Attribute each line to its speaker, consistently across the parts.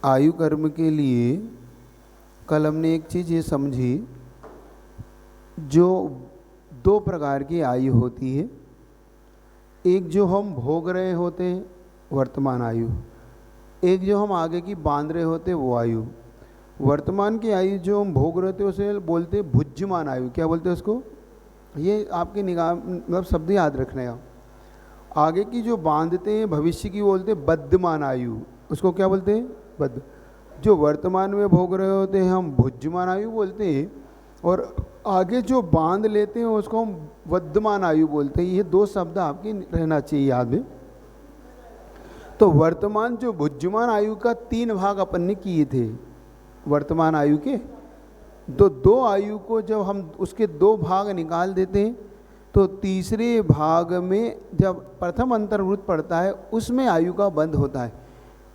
Speaker 1: आयु कर्म के लिए कल हमने एक चीज़ ये समझी, जो दो प्रकार की आयु होती है। एक जो हम भोग रहे होते हैं वर्तमान आयु, एक जो हम आगे की बांध रहे होते हैं वो आयु। वर्तमान की आयु जो हम भोग रहे थे उसे बोलते हैं भुज्यमान आयु। क्या बोलते हैं उसको? ये आपकी निगाह मतलब शब्द याद रखने का। आगे की जो बांधते हैं भविष्य की बोलते हैं बद्धमान आयु। उसको क्या बोलते हैं? बद्ध। जो वर्तमान में भोग रहे होते हैं हम भुज्यमान आयु बोलते हैं, और आगे जो बांध लेते हैं उसको हम वर्धमान आयु बोलते हैं। ये दो शब्द आपकी रहना चाहिए याद में। तो वर्तमान जो भुज्यमान आयु का 3 भाग अपन ने किए थे वर्तमान आयु के। दो आयु को जब हम उसके 2 भाग निकाल देते हैं तो तीसरे भाग में जब प्रथम अंतर्वृत्त पड़ता है उसमें आयु का बंध होता है।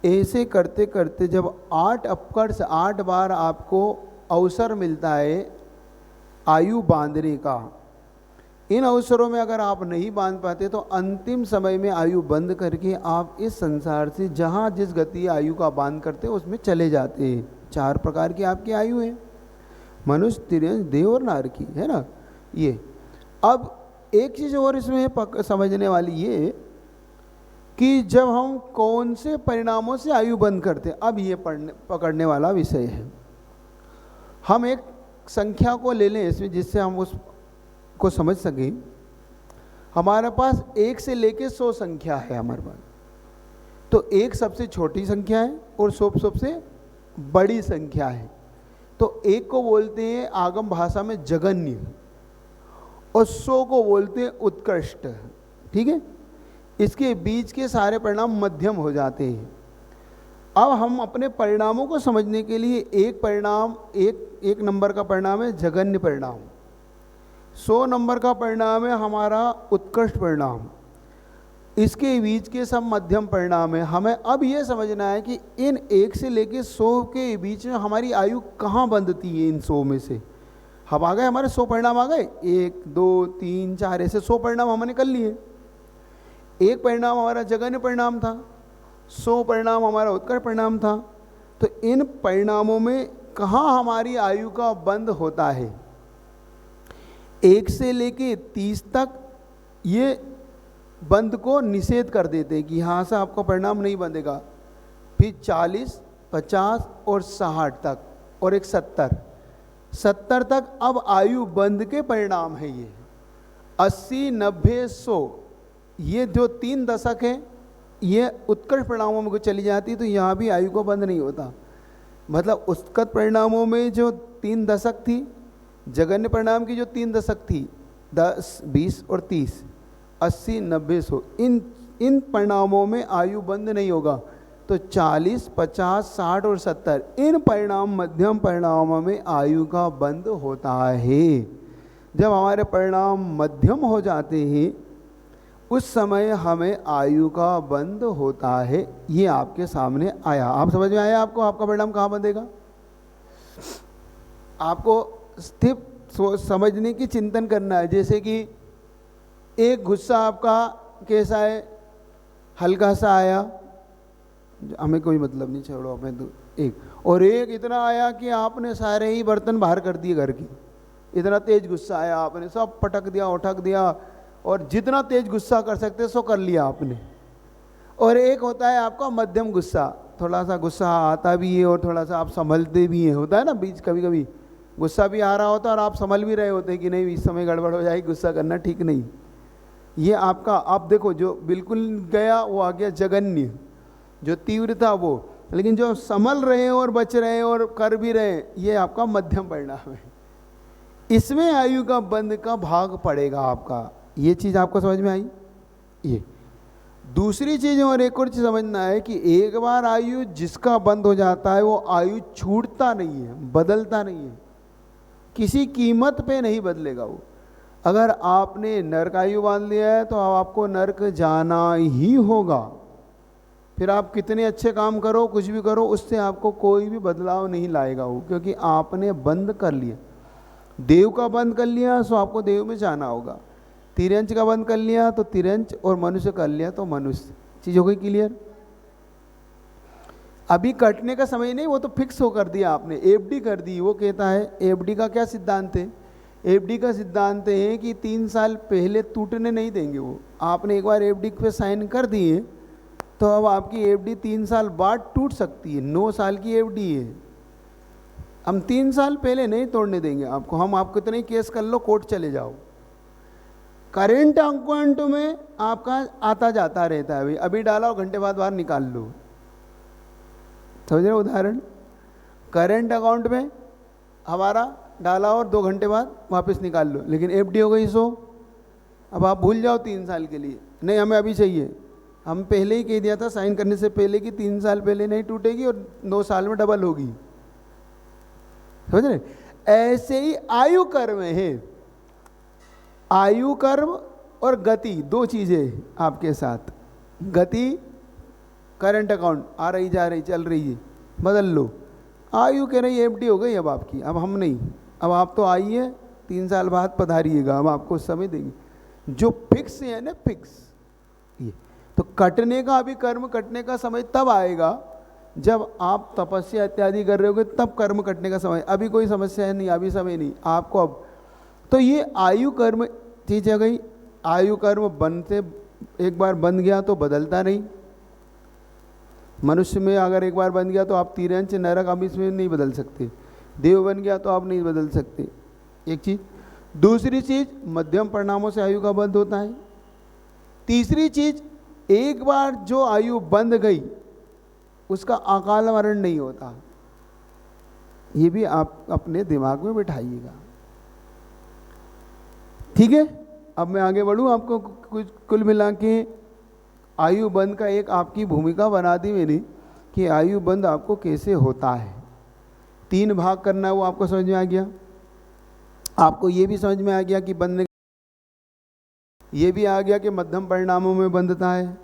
Speaker 1: ऐसे करते करते जब 8 अपकर्ष 8 बार आपको अवसर मिलता है आयु बांधने का, इन अवसरों में अगर आप नहीं बांध पाते तो अंतिम समय में आयु बंद करके आप इस संसार से जहाँ जिस गति आयु का बांध करते हैं उसमें चले जाते हैं। 4 प्रकार की आपकी आयु है, मनुष्य, तिर्यंश, देव और नार की, है ना ये। अब एक चीज़ और इसमें समझने वाली ये कि जब हम कौन से परिणामों से आयु बंद करते हैं, अब ये पकड़ने वाला विषय है। हम एक संख्या को ले लें इसमें जिससे हम उसको समझ सकें। हमारे पास 1 से लेके 100 संख्या है हमारे पास। तो 1 सबसे छोटी संख्या है और 100 सबसे बड़ी संख्या है। तो 1 को बोलते हैं आगम भाषा में जगन्य और 100 को बोलते हैं उत्कृष्ट। ठीक है, इसके बीच के सारे परिणाम मध्यम हो जाते हैं। अब हम अपने परिणामों को समझने के लिए एक परिणाम एक नंबर का परिणाम है जगन्य परिणाम, 100 नंबर का परिणाम है हमारा उत्कृष्ट परिणाम, इसके बीच के सब मध्यम परिणाम है। हमें अब ये समझना है कि इन 1 से लेके 100 के बीच में हमारी आयु कहाँ बंधती है। इन 100 में से हम आ गए, हमारे 100 परिणाम आ गए, 1 2 3 4 ऐसे 100 परिणाम हमने कर लिए। एक परिणाम हमारा जगन्य परिणाम था, 100 परिणाम हमारा उत्कृष्ट परिणाम था। तो इन परिणामों में कहाँ हमारी आयु का बंध होता है? 1 से लेके 30 तक ये बंध को निषेध कर देते हैं कि यहाँ से आपका परिणाम नहीं बंधेगा। फिर 40, 50 और 60 तक और एक 70 तक अब आयु बंध के परिणाम है ये। 80, 90, 100 ये जो 3 दशक है ये उत्कृष्ट परिणामों में चली जाती है। तो यहाँ भी आयु को बंद नहीं होता। मतलब उत्कृष्ट परिणामों में जो 3 दशक थी, जगन्य परिणाम की जो 3 दशक थी 10, 20 और 30, 80, 90, 100 इन परिणामों में आयु बंद नहीं होगा। तो 40, 50, 60 और 70 इन परिणाम मध्यम परिणामों में आयु का बंद होता है। जब हमारे परिणाम मध्यम हो जाते हैं उस समय हमें आयु का बंद होता है। ये आपके सामने आया, आप समझ में आया आपको आपका परिणाम कहाँ बंधेगा? आपको स्थिर समझने की चिंतन करना है। जैसे कि एक गुस्सा आपका कैसा है, हल्का सा आया, हमें कोई मतलब नहीं, छोड़ो हमें तो एक, और एक इतना आया कि आपने सारे ही बर्तन बाहर कर दिए घर की। इतना तेज गुस्सा आया, आपने सब पटक दिया, उठक दिया, और जितना तेज गुस्सा कर सकते सो कर लिया आपने। और एक होता है आपका मध्यम गुस्सा, थोड़ा सा गुस्सा आता भी है और थोड़ा सा आप संभलते भी हैं। होता है ना बीच, कभी कभी गुस्सा भी आ रहा होता है और आप संभल भी रहे होते हैं कि नहीं इस समय गड़बड़ हो जाएगी, गुस्सा करना ठीक नहीं। ये आपका, आप देखो जो बिल्कुल गया वो आ गया जगन्य, जो तीव्र था वो। लेकिन जो संभल रहे और बच रहे और कर भी रहे, ये आपका मध्यम परिणाम है। इसमें आयु का बंध का भाग पड़ेगा आपका। ये चीज़ आपको समझ में आई? ये दूसरी चीज़ और एक और चीज़ समझना है कि एक बार आयु जिसका बंद हो जाता है वो आयु छूटता नहीं है, बदलता नहीं है, किसी कीमत पे नहीं बदलेगा वो। अगर आपने नरक आयु बांध लिया है तो आपको नरक जाना ही होगा। फिर आप कितने अच्छे काम करो, कुछ भी करो, उससे आपको कोई भी बदलाव नहीं लाएगा वो, क्योंकि आपने बंद कर लिया। देव का बंद कर लिया सो आपको देव में जाना होगा, तिरंज का बंद कर लिया तो तिरंज, और मनुष्य कर लिया तो मनुष्य। चीज़ हो गई क्लियर? अभी कटने का समय नहीं, वो तो फिक्स हो कर दिया आपने, एफडी कर दी। वो कहता है एफडी का क्या सिद्धांत है? एफडी का सिद्धांत है कि 3 साल पहले टूटने नहीं देंगे। वो आपने एक बार एफडी पे साइन कर दिए तो अब आपकी एफडी 3 साल बाद टूट सकती है। 9 साल की एफडी है, हम 3 साल पहले नहीं तोड़ने देंगे आपको। हम आपको इतना ही केस कर लो, कोर्ट चले जाओ। करेंट अकाउंट में आपका आता जाता रहता है, भाई अभी डाला और घंटे बाद बाहर निकाल लो। समझ रहे हो उदाहरण? करेंट अकाउंट में हमारा डाला और 2 घंटे बाद वापस निकाल लो, लेकिन एफडी हो गई सो अब आप भूल जाओ 3 साल के लिए, नहीं हमें अभी चाहिए। हम पहले ही कह दिया था साइन करने से पहले कि 3 साल पहले नहीं टूटेगी और 9 साल में डबल होगी। समझ रहे? ऐसे ही आयु कर्म है। आयु कर्म और गति 2 चीजें आपके साथ। गति करंट अकाउंट आ रही जा रही चल रही है, बदल लो। आयु कह रही एफडी हो गई अब आपकी, अब हम नहीं, अब आप तो आइए 3 साल बाद पधारिएगा, हम आपको समय देंगे। जो फिक्स है ना, फिक्स ये तो कटने का, अभी कर्म कटने का समय तब आएगा जब आप तपस्या इत्यादि कर रहे होगे, तब कर्म कटने का समय। अभी कोई समस्या है नहीं, अभी समय नहीं आपको। अब तो ये आयु कर्म चीज है गई। आयु कर्म बनते, एक बार बन गया तो बदलता नहीं। मनुष्य में अगर एक बार बन गया तो आप तिरंच नरक अब इसमें नहीं बदल सकते। देव बन गया तो आप नहीं बदल सकते, एक चीज। दूसरी चीज, मध्यम परिणामों से आयु का बंध होता है। तीसरी चीज, एक बार जो आयु बंध गई उसका अकाल मरण नहीं होता। ये भी आप अपने दिमाग में बिठाइएगा, ठीक है? अब मैं आगे बढ़ूं, आपको कुछ कुल मिला के आयु बंध का एक आपकी भूमिका बना दी मैंने कि आयु बंध आपको कैसे होता है। 3 भाग करना है, वो आपको समझ में आ गया। आपको ये भी समझ में आ गया कि बंधने, ये भी आ गया कि मध्यम परिणामों में बंधता है।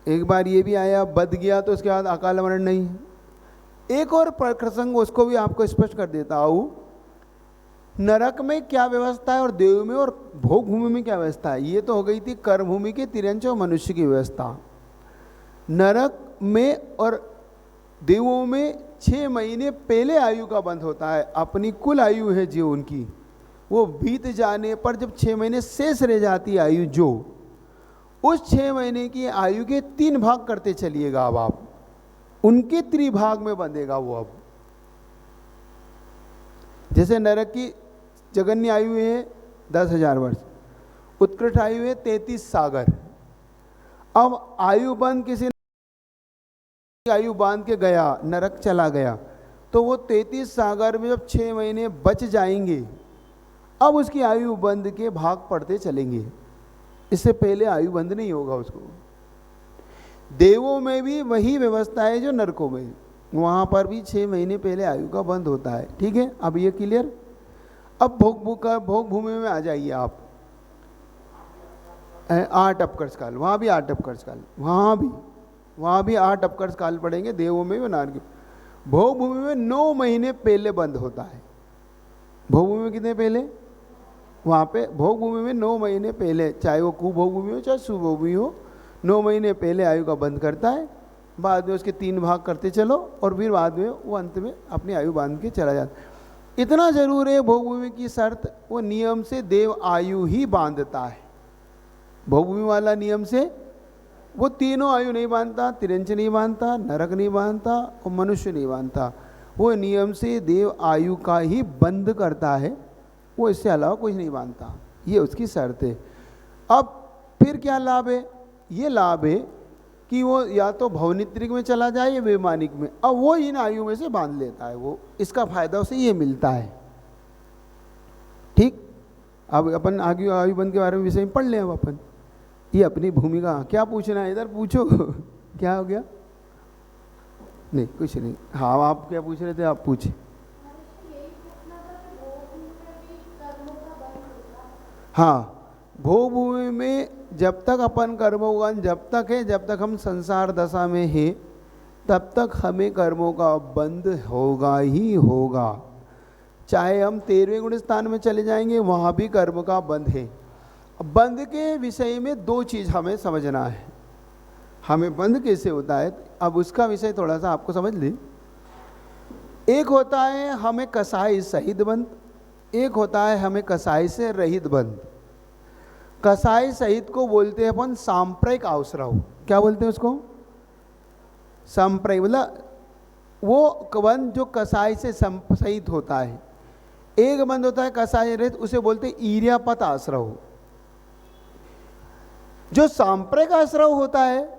Speaker 1: एक बार ये भी आया, बंध गया तो उसके बाद अकाल मरण नहीं है। एक और प्रसंग उसको भी आपको स्पष्ट कर देता हूँ। नरक में क्या व्यवस्था है और देव में और भोग भूमि में क्या व्यवस्था है। ये तो हो गई थी कर्म भूमि के तिरंच और मनुष्य की व्यवस्था। नरक में और देवों में 6 महीने पहले आयु का बंध होता है। अपनी कुल आयु है जो उनकी, वो बीत जाने पर जब 6 महीने शेष रह जाती है आयु, जो उस 6 महीने की आयु के 3 भाग करते चलिएगा। अब आप उनके त्रिभाग में बंधेगा वो। अब जैसे नरक की जगन्य आयु है 10,000 वर्ष, उत्कृष्ट आयु है 33 सागर। अब आयु बंध किसी ने आयु बांध के गया, नरक चला गया, तो वो 33 सागर में जब 6 महीने बच जाएंगे, अब उसकी आयु बंध के भाग पड़ते चलेंगे। इससे पहले आयु बंध नहीं होगा उसको। देवों में भी वही व्यवस्था है जो नरकों में, वहां पर भी 6 महीने पहले आयु का बंध होता है, ठीक है? अब ये क्लियर। अब भोग भूमि में आ जाइए आप। 8 अपकर्ष काल, वहाँ भी 8 अपकर्ष काल, वहाँ भी 8 अपकर्ष काल पड़ेंगे देवों में भी नारक। भोग भूमि में 9 महीने पहले बंद होता है। भोग भूमि में कितने पहले? वहाँ पे भोग भूमि में 9 महीने पहले, चाहे वो कुभोग भूमि हो चाहे सुभोग भूमि हो, 9 महीने पहले आयु का बंद करता है। बाद में उसके 3 भाग करते चलो और फिर बाद में वो अंत में अपनी आयु बांध के चला जाता है। इतना जरूर है भोग भूमि की शर्त, वो नियम से देव आयु ही बांधता है। भोग भूमि वाला नियम से वो तीनों आयु नहीं बांधता, तिरंच नहीं बांधता, नरक नहीं बांधता और मनुष्य नहीं बांधता। वो नियम से देव आयु का ही बंद करता है, वो इससे अलावा कुछ नहीं बांधता। ये उसकी शर्त है। अब फिर क्या लाभ है? ये लाभ है कि वो या तो भवनित्रिक में चला जाए या वैमानिक में, अब वो इन आयु में से बांध लेता है। वो इसका फायदा उसे ये मिलता है, ठीक? अब अपन आगे आयु बंद के बारे में विषय में पढ़ लें। अब अपन ये अपनी भूमिका, क्या पूछना है इधर पूछो। क्या हो गया? नहीं कुछ नहीं। हाँ आप क्या पूछ रहे थे? आप पूछे। हाँ, भोग भूमि में जब तक अपन कर्मोगन जब तक है, जब तक हम संसार दशा में हैं, तब तक हमें कर्मों का बंध होगा ही होगा। चाहे हम 13वें गुण स्थान में चले जाएंगे, वहाँ भी कर्म का बंध है। बंध के विषय में 2 चीज़ हमें समझना है। हमें बंध कैसे होता है, अब उसका विषय थोड़ा सा आपको समझ ले। एक होता है हमें कसाई सहित बंध, एक होता है हमें कसाई से रहित बंध। कसाई सहित को बोलते हैं अपन सांप्रदायिक आश्रव। क्या बोलते हैं उसको? सांप्रदायिक, मतलब वो बंध जो कसाई से सहित होता है। एक बंध होता है कसाई रहित, उसे बोलते हैं ईर्यापत आश्रव। जो सांप्रदायिक आश्रव होता है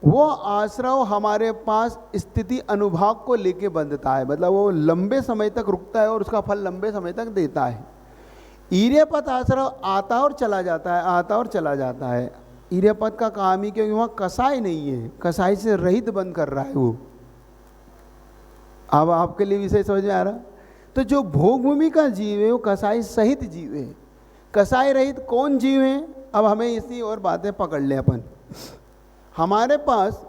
Speaker 1: वो आश्रव हमारे पास स्थिति अनुभाग को लेके बंधता है, मतलब वो लंबे समय तक रुकता है और उसका फल लंबे समय तक देता है। ईर्यापत आश्रव आता और चला जाता है, आता और चला जाता है। ईर्यापत का काम ही, क्योंकि वहाँ कसाई नहीं है, कसाई से रहित बंद कर रहा है वो। अब आपके लिए विषय समझ में आ रहा? तो जो भोग भूमि का जीव है वो कसाई सहित जीव है। कसाई रहित कौन जीव है? अब हमें इसी और बातें पकड़ ले अपन। हमारे पास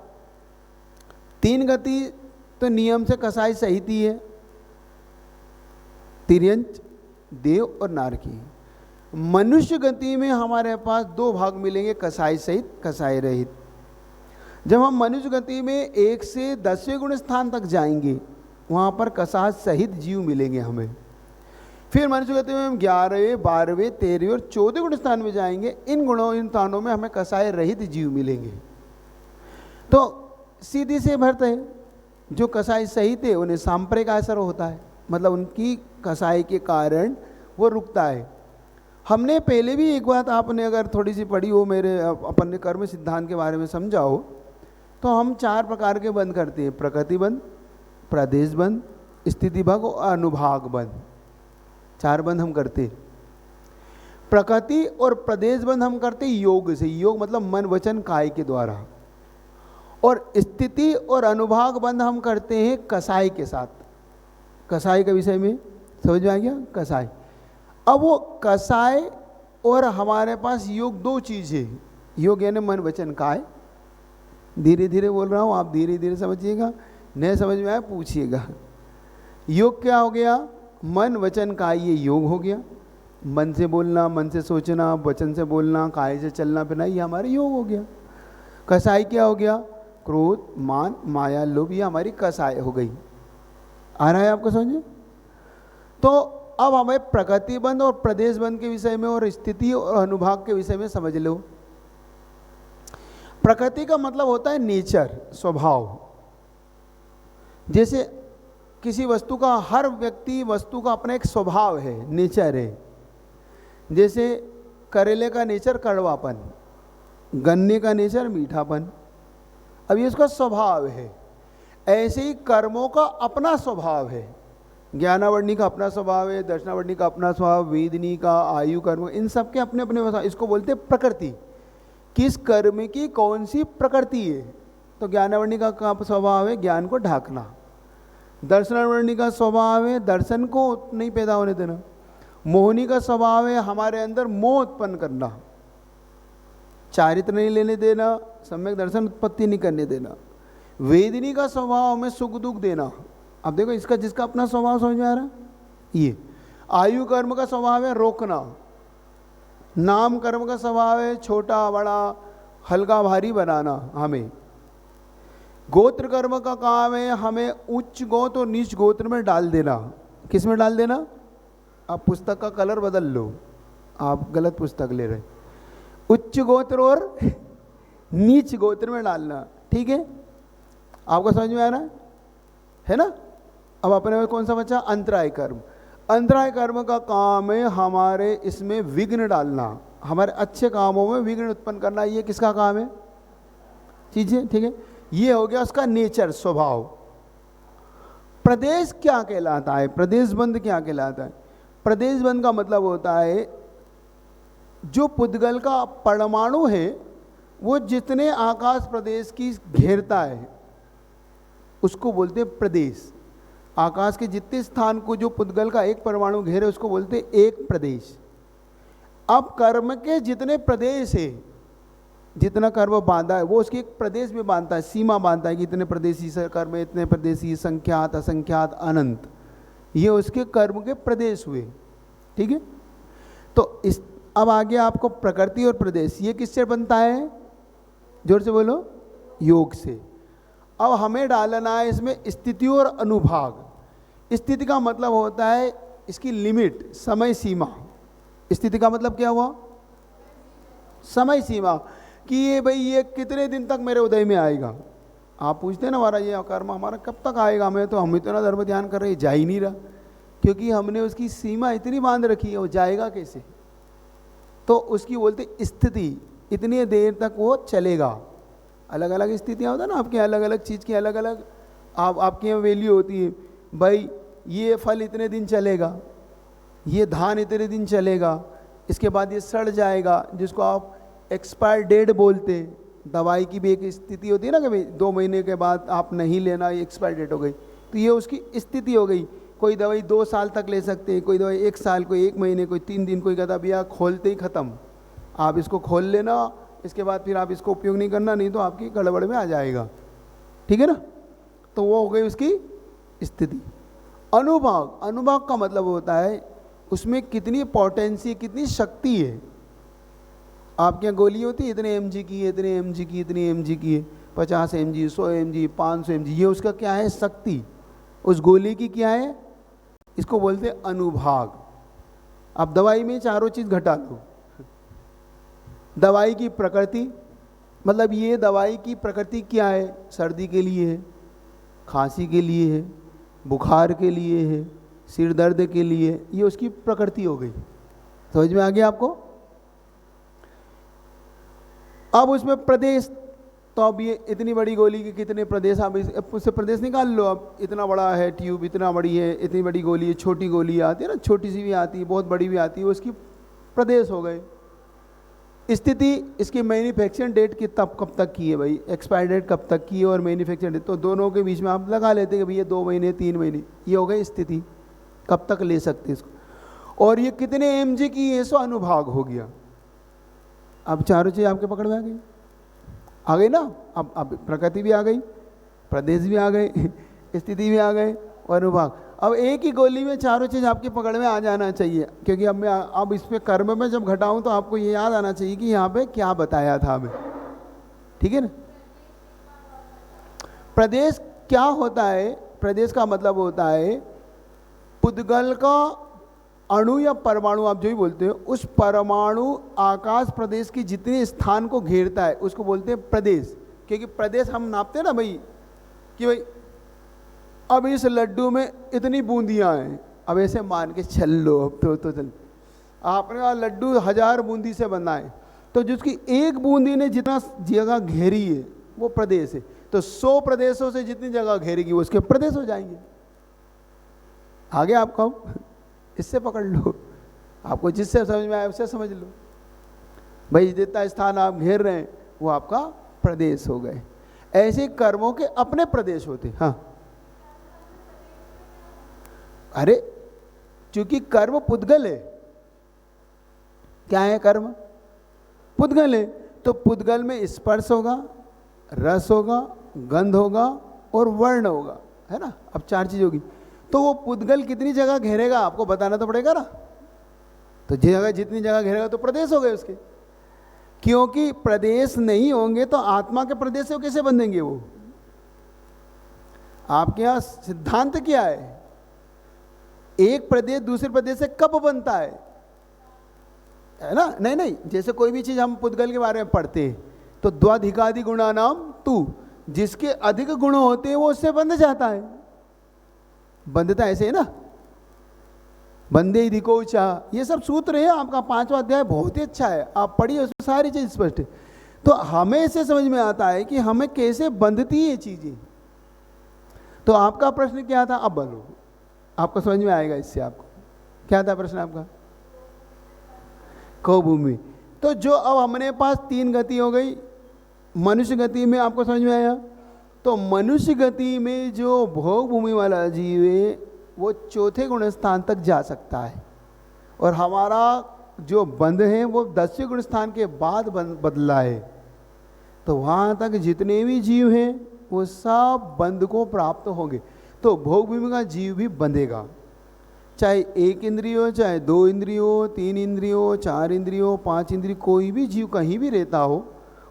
Speaker 1: 3 गति तो नियम से कसाई सहित ही है, तिर्यंच, देव और नारकी। मनुष्य गति में हमारे पास 2 भाग मिलेंगे, कसाई सहित, कसाई रहित। जब हम मनुष्य गति में 1 से 10वें गुण स्थान तक जाएंगे वहाँ पर कसाई सहित जीव मिलेंगे हमें। फिर मनुष्य गति में हम 11वें, 12वें, 13वें और 14वें गुण स्थान में जाएंगे। इन गुणों, इन स्थानों में हमें कसाई रहित जीव मिलेंगे। तो सीधी से भरते हैं, जो कसाई सहित है उन्हें सांप्रदायिक आश्रव होता है, मतलब उनकी कसाई के कारण वो रुकता है। हमने पहले भी एक बात आपने अगर थोड़ी सी पढ़ी हो, मेरे अपन ने कर्म सिद्धांत के बारे में समझाओ, तो हम 4 प्रकार के बंध करते हैं: प्रकृति बंध, प्रदेश बंध, स्थिति भाग और अनुभाग बंध। 4 बंध हम करते। प्रकृति और प्रदेश बंध हम करते योग से, योग मतलब मन वचन काय के द्वारा। और स्थिति और अनुभाग बंध हम करते हैं कसाई के साथ। कसाई के विषय में समझ में आ गया? कसाई। अब वो कसाई और हमारे पास योग 2 चीज़ है। योग यानी मन वचन काय। धीरे धीरे बोल रहा हूँ, आप धीरे धीरे समझिएगा, नहीं समझ में आया पूछिएगा। योग क्या हो गया? मन वचन काय, ये योग हो गया। मन से बोलना, मन से सोचना, वचन से बोलना, काय से चलना फिरना, ये हमारे योग हो गया। कसाई क्या हो गया? क्रोध, मान, माया, लोभ, ये हमारी कसाई हो गई। आ रहा है आपको समझ? तो अब हमें प्रकृति बंध और प्रदेश बंध के विषय में और स्थिति और अनुभाग के विषय में समझ लो। प्रकृति का मतलब होता है नेचर, स्वभाव। जैसे किसी वस्तु का, हर व्यक्ति वस्तु का अपना एक स्वभाव है, नेचर है। जैसे करेले का नेचर कड़वापन, गन्ने का नेचर मीठापन। अब ये उसका स्वभाव है। ऐसे ही कर्मों का अपना स्वभाव है। ज्ञानावरणी का अपना स्वभाव है, दर्शनावरणी का अपना स्वभाव, वेदनी का, आयु कर्म, इन सब के अपने अपने स्वभाव। इसको बोलते हैं प्रकृति। किस कर्म की कौन सी प्रकृति है? तो ज्ञानावरणी का स्वभाव है ज्ञान को ढाकना। दर्शनावरणी का स्वभाव है दर्शन को नहीं पैदा होने देना। मोहनी का स्वभाव है हमारे अंदर मोह उत्पन्न करना, चारित्र नहीं लेने देना, सम्यक दर्शन उत्पत्ति नहीं करने देना। वेदिनी का स्वभाव हमें सुख दुख देना। अब देखो इसका जिसका अपना स्वभाव समझ में आ रहा। ये आयु कर्म का स्वभाव है रोकना। नाम कर्म का स्वभाव है छोटा बड़ा, हल्का भारी बनाना हमें। गोत्र कर्म का काम है हमें उच्च गोत्र और नीच गोत्र में डाल देना। किस में डाल देना? आप पुस्तक का कलर बदल लो, आप गलत पुस्तक ले रहे। उच्च गोत्र और नीच गोत्र में डालना, ठीक है? आपको समझ में आ रहा है ना? अब अपने कौन सा बचा? अंतराय कर्म। अंतराय कर्म का काम है हमारे इसमें विघ्न डालना, हमारे अच्छे कामों में विघ्न उत्पन्न करना। ये किसका काम है? चीजें, ठीक है? ये हो गया उसका नेचर, स्वभाव। प्रदेश क्या कहलाता है? प्रदेश बंध क्या कहलाता है? प्रदेश बंध का मतलब होता है जो पुद्गल का परमाणु है वो जितने आकाश प्रदेश की घेरता है उसको बोलते हैं प्रदेश। आकाश के जितने स्थान को जो पुद्गल का एक परमाणु घेरे उसको बोलते हैं एक प्रदेश। अब कर्म के जितने प्रदेश है, जितना कर्म बांधा है वो उसकी एक प्रदेश में बांधता है, सीमा बांधता है कि इतने प्रदेशी कर्म, इतने प्रदेशी, संख्यात, असंख्यात, अनंत, ये उसके कर्म के प्रदेश हुए, ठीक है? तो इस अब आगे आपको प्रकृति और प्रदेश ये किससे बनता है? जोर से बोलो। योग से। अब हमें डालना है इसमें स्थिति और अनुभाग। स्थिति का मतलब होता है इसकी लिमिट, समय सीमा। स्थिति का मतलब क्या हुआ? समय सीमा, कि ये भाई ये कितने दिन तक मेरे उदय में आएगा। आप पूछते हैं ना हमारा ये कर्म हमारा कब तक आएगा, हमें तो हम इतना धर्म ध्यान कर रहे हैं, जा ही नहीं रहा, क्योंकि हमने उसकी सीमा इतनी बांध रखी है, वो जाएगा कैसे? तो उसकी बोलते स्थिति, इतनी देर तक वो चलेगा। अलग अलग स्थितियाँ होता है ना आपके, अलग अलग चीज़ की अलग अलग आपके यहाँ वैल्यू होती है। भाई ये फल इतने दिन चलेगा, ये धान इतने दिन चलेगा, इसके बाद ये सड़ जाएगा, जिसको आप एक्सपायर डेट बोलते हैं। दवाई की भी एक स्थिति होती है ना कि भाई 2 महीने के बाद आप नहीं लेना, ये एक्सपायर डेट हो गई, तो ये उसकी स्थिति हो गई। कोई दवाई 2 साल तक ले सकते हैं, कोई दवाई 1 साल, कोई 1 महीने, कोई 3 दिन, कोई कहता भैया खोलते ही ख़त्म, आप इसको खोल लेना, इसके बाद फिर आप इसको उपयोग नहीं करना, नहीं तो आपकी गड़बड़ में आ जाएगा। ठीक है ना? तो वो हो गई उसकी स्थिति। अनुभाग, अनुभाग का मतलब होता है उसमें कितनी पोटेंसी, कितनी शक्ति है। आपके यहाँ गोली होती है इतने mg की है, इतने mg की, इतनी mg की है, 50 mg, 100 mg, 500 mg, ये उसका क्या है? शक्ति। उस गोली की क्या है? इसको बोलते हैं अनुभाग। अब दवाई में चारों चीज़ घटा लो। दवाई की प्रकृति, मतलब ये दवाई की प्रकृति क्या है? सर्दी के लिए है, खांसी के लिए है, बुखार के लिए है, सिर दर्द के लिए, ये उसकी प्रकृति हो गई। समझ में आ गया आपको? अब उसमें प्रदेश, तो अब ये इतनी बड़ी गोली के कितने प्रदेश, आप उससे प्रदेश निकाल लो। अब इतना बड़ा है ट्यूब, इतना बड़ी है, इतनी बड़ी गोली है, छोटी गोली आती है ना, छोटी सी भी आती है, बहुत बड़ी भी आती है, उसकी प्रदेश हो गए। स्थिति, इसकी मैन्युफैक्चरिंग डेट की कब तक की है भाई, एक्सपायर डेट कब तक की है, और मैन्युफैक्चरिंग डेट, तो दोनों के बीच में आप लगा लेते हैं कि भैया 2 महीने 3 महीने, ये हो गई स्थिति, कब तक ले सकते हैं इसको। और ये कितने mg की है, सो अनुभाग हो गया। अब चारों चीज़ आपके पकड़ में आ गई ना। अब प्रकृति भी आ गई, प्रदेश भी आ गए, स्थिति भी आ गए, और अनुभाग। अब एक ही गोली में चारों चीज़ आपकी पकड़ में आ जाना चाहिए, क्योंकि अब मैं अब इस पे कर्म में जब घटाऊं तो आपको ये याद आना चाहिए कि यहाँ पे क्या बताया था हमें। ठीक है ना? प्रदेश क्या होता है? प्रदेश का मतलब होता है पुद्गल का अणु या परमाणु, आप जो भी बोलते हो, उस परमाणु आकाश प्रदेश की जितने स्थान को घेरता है उसको बोलते हैं प्रदेश। क्योंकि प्रदेश हम नापते हैं ना भाई, कि भाई अब इस लड्डू में इतनी बूंदियाँ हैं, अब ऐसे मान के चल लो। अब तो चल, आपने कहा लड्डू 1000 बूंदी से बना है, तो जिसकी एक बूंदी ने जितना जगह घेरी है वो प्रदेश है। तो 100 प्रदेशों से जितनी जगह घेरेगी वो उसके प्रदेश हो जाएंगे। आगे आपको इससे पकड़ लो, आपको जिससे समझ में आए उससे समझ लो। भाई जितना स्थान आप घेर रहे हैं वो आपका प्रदेश हो गए। ऐसे कर्मों के अपने प्रदेश होते। हाँ, अरे चूंकि कर्म पुद्गल है, क्या है कर्म? पुद्गल है, तो पुद्गल में स्पर्श होगा, रस होगा, गंध होगा और वर्ण होगा, है ना। अब 4 चीज होगी, तो वो पुद्गल कितनी जगह घेरेगा आपको बताना तो पड़ेगा ना। तो जितनी जगह घेरेगा तो प्रदेश हो गए उसके। क्योंकि प्रदेश नहीं होंगे तो आत्मा के प्रदेश से कैसे बंधेंगे वो? आपके यहाँ सिद्धांत क्या है? एक प्रदेश दूसरे प्रदेश से कब बनता है ना? नहीं, जैसे कोई भी चीज हम पुद्गल के बारे में पढ़ते हैं तो द्वाधिकादि गुणा नाम तू, जिसके अधिक गुण होते हैं वो उससे बंध जाता है। बंधता ऐसे है ना, बंदे अधिको चाह, ये सब सूत्र है आपका 5वां अध्याय, बहुत ही अच्छा है, आप पढ़िए, उसमें सारी चीज स्पष्ट है। तो हमें इससे समझ में आता है कि हमें कैसे बंधती है चीजें। तो आपका प्रश्न क्या था? अब बोलो, आपको समझ में आएगा इससे। आपको क्या था प्रश्न आपका? कौ भूमि। तो जो अब हमने पास 3 गति हो गई। मनुष्य गति में आपको समझ में आया? तो मनुष्य गति में जो भोग भूमि वाला जीव है वो 4थे गुण स्थान तक जा सकता है, और हमारा जो बंध है वो 10वें गुण स्थान के बाद बदला है। तो वहाँ तक जितने भी जीव हैं वो सब बंध को प्राप्त होंगे। तो भोग भूमि का जीव भी बंधेगा, चाहे 1 इंद्रिय हो, चाहे 2 इंद्रिय हो, 3 इंद्रिय हो, 4 इंद्रिय हो, 5 इंद्रिय, कोई भी जीव कहीं भी रहता हो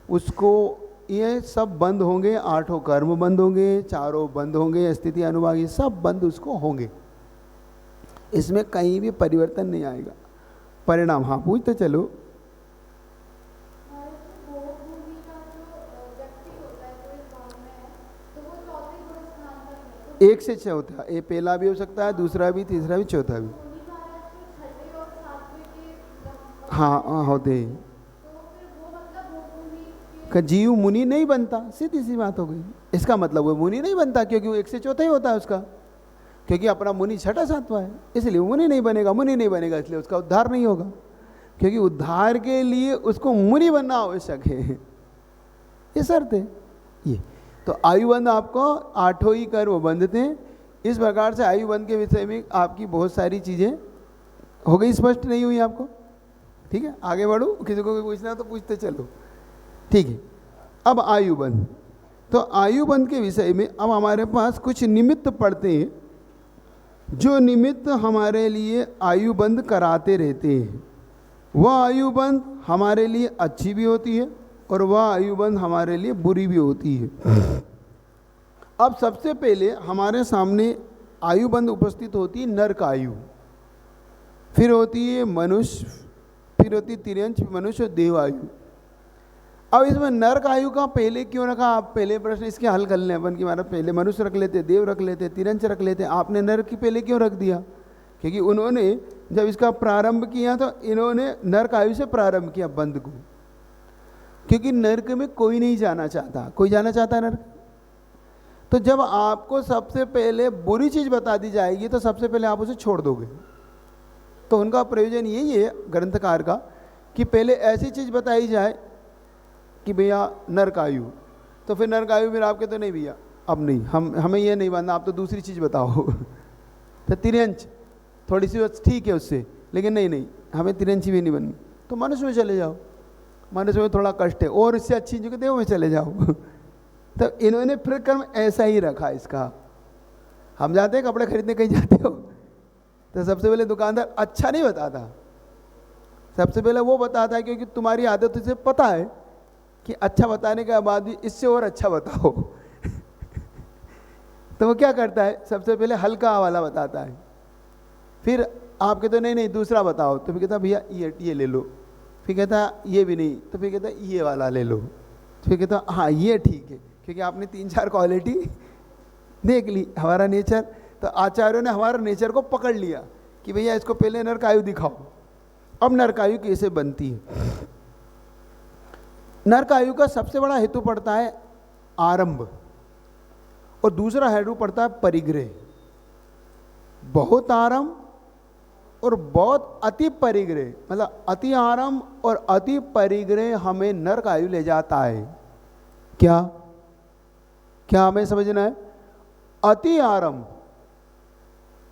Speaker 1: उसको ये सब बंद होंगे, 8 कर्म बंद होंगे, 4 बंद होंगे, स्थिति अनुभाग ये सब बंद उसको होंगे, इसमें कहीं भी परिवर्तन नहीं आएगा। परिणाम, हाँ पूछते चलो। एक से चौथा, ये पहला भी हो सकता है, दूसरा भी, तीसरा भी, चौथा भी। हाँ होते हैं। जीव मुनि नहीं बनता, सीधी सी बात हो गई। इसका मतलब वो मुनि नहीं बनता क्योंकि वो 1 से चौथा ही होता है उसका, क्योंकि अपना मुनि 6ठा 7वां है, इसलिए मुनि नहीं बनेगा। मुनि नहीं बनेगा इसलिए उसका उद्धार नहीं होगा, क्योंकि उद्धार के लिए उसको मुनि बनना आवश्यक है, ये शर्त है ये। तो आयुबंध आपको 8 ही कर्म बंध थे। इस प्रकार से आयुबंध के विषय में आपकी बहुत सारी चीज़ें हो गई, स्पष्ट नहीं हुई आपको? ठीक है, आगे बढ़ो, किसी को भी पूछना तो पूछते चलो। ठीक है, अब आयुबंध, तो आयुबंध के विषय में अब हमारे पास कुछ निमित्त पड़ते हैं, जो निमित्त हमारे लिए आयुबंध कराते रहते हैं। वह आयुबंध हमारे लिए अच्छी भी होती है और वह आयुबंध हमारे लिए बुरी भी होती है। अब सबसे पहले हमारे सामने आयुबंध उपस्थित होती है नरक आयु, फिर होती है मनुष्य, फिर होती है तिर्यंच, मनुष्य और देव आयु। अब इसमें नरक आयु का पहले क्यों रखा? आप पहले प्रश्न इसके हल कर लें अपन कि महाराज पहले मनुष्य रख लेते, देव रख लेते, तिरंच रख लेते, आपने नरक की पहले क्यों रख दिया? क्योंकि उन्होंने जब इसका प्रारंभ किया तो इन्होंने नरक आयु से प्रारंभ किया बंद को, क्योंकि नरक में कोई नहीं जाना चाहता। कोई जाना चाहता है नरक? तो जब आपको सबसे पहले बुरी चीज़ बता दी जाएगी तो सबसे पहले आप उसे छोड़ दोगे। तो उनका प्रयोजन यही है ग्रंथकार का कि पहले ऐसी चीज़ बताई जाए कि भैया नरक आयु, तो फिर नरक आयु फिर आपके तो नहीं भैया अब नहीं, हमें ये नहीं बनना, आप तो दूसरी चीज़ बताओ। तो तिरंच थोड़ी सी ठीक है उससे, लेकिन नहीं हमें तिरंची भी नहीं बननी, तो मनुष्य में चले जाओ, मनुष्य में थोड़ा कष्ट है, और इससे अच्छी जो देव में चले जाओ। तो इन्होंने फिर कर्म ऐसा ही रखा इसका। हम जाते हैं कपड़े खरीदने, कहीं जाते हो तो सबसे पहले दुकानदार अच्छा नहीं बताता, सबसे पहले वो बताता है क्योंकि तुम्हारी आदत उसे पता है कि अच्छा बताने के बाद भी इससे और अच्छा बताओ। तो वो क्या करता है, सबसे पहले हल्का वाला बताता है, फिर आप कहते हो नहीं दूसरा बताओ, तो फिर कहता भैया ये ले लो, फिर कहता ये भी नहीं, तो फिर कहता ये वाला ले लो, फिर कहता हाँ ये ठीक है, क्योंकि आपने 3-4 क्वालिटी देख ली। हमारा नेचर, तो आचार्यों ने हमारा नेचर को पकड़ लिया कि भैया इसको पहले नरक आयु दिखाओ। अब नरक आयु कैसे बनती है? नरक आयु का सबसे बड़ा हेतु पड़ता है आरंभ, और दूसरा हेतु पड़ता है परिग्रह। बहुत आरंभ और बहुत अति परिग्रह, मतलब अति आरंभ और अति परिग्रह हमें नरक आयु ले जाता है। क्या हमें समझना है? अति आरंभ,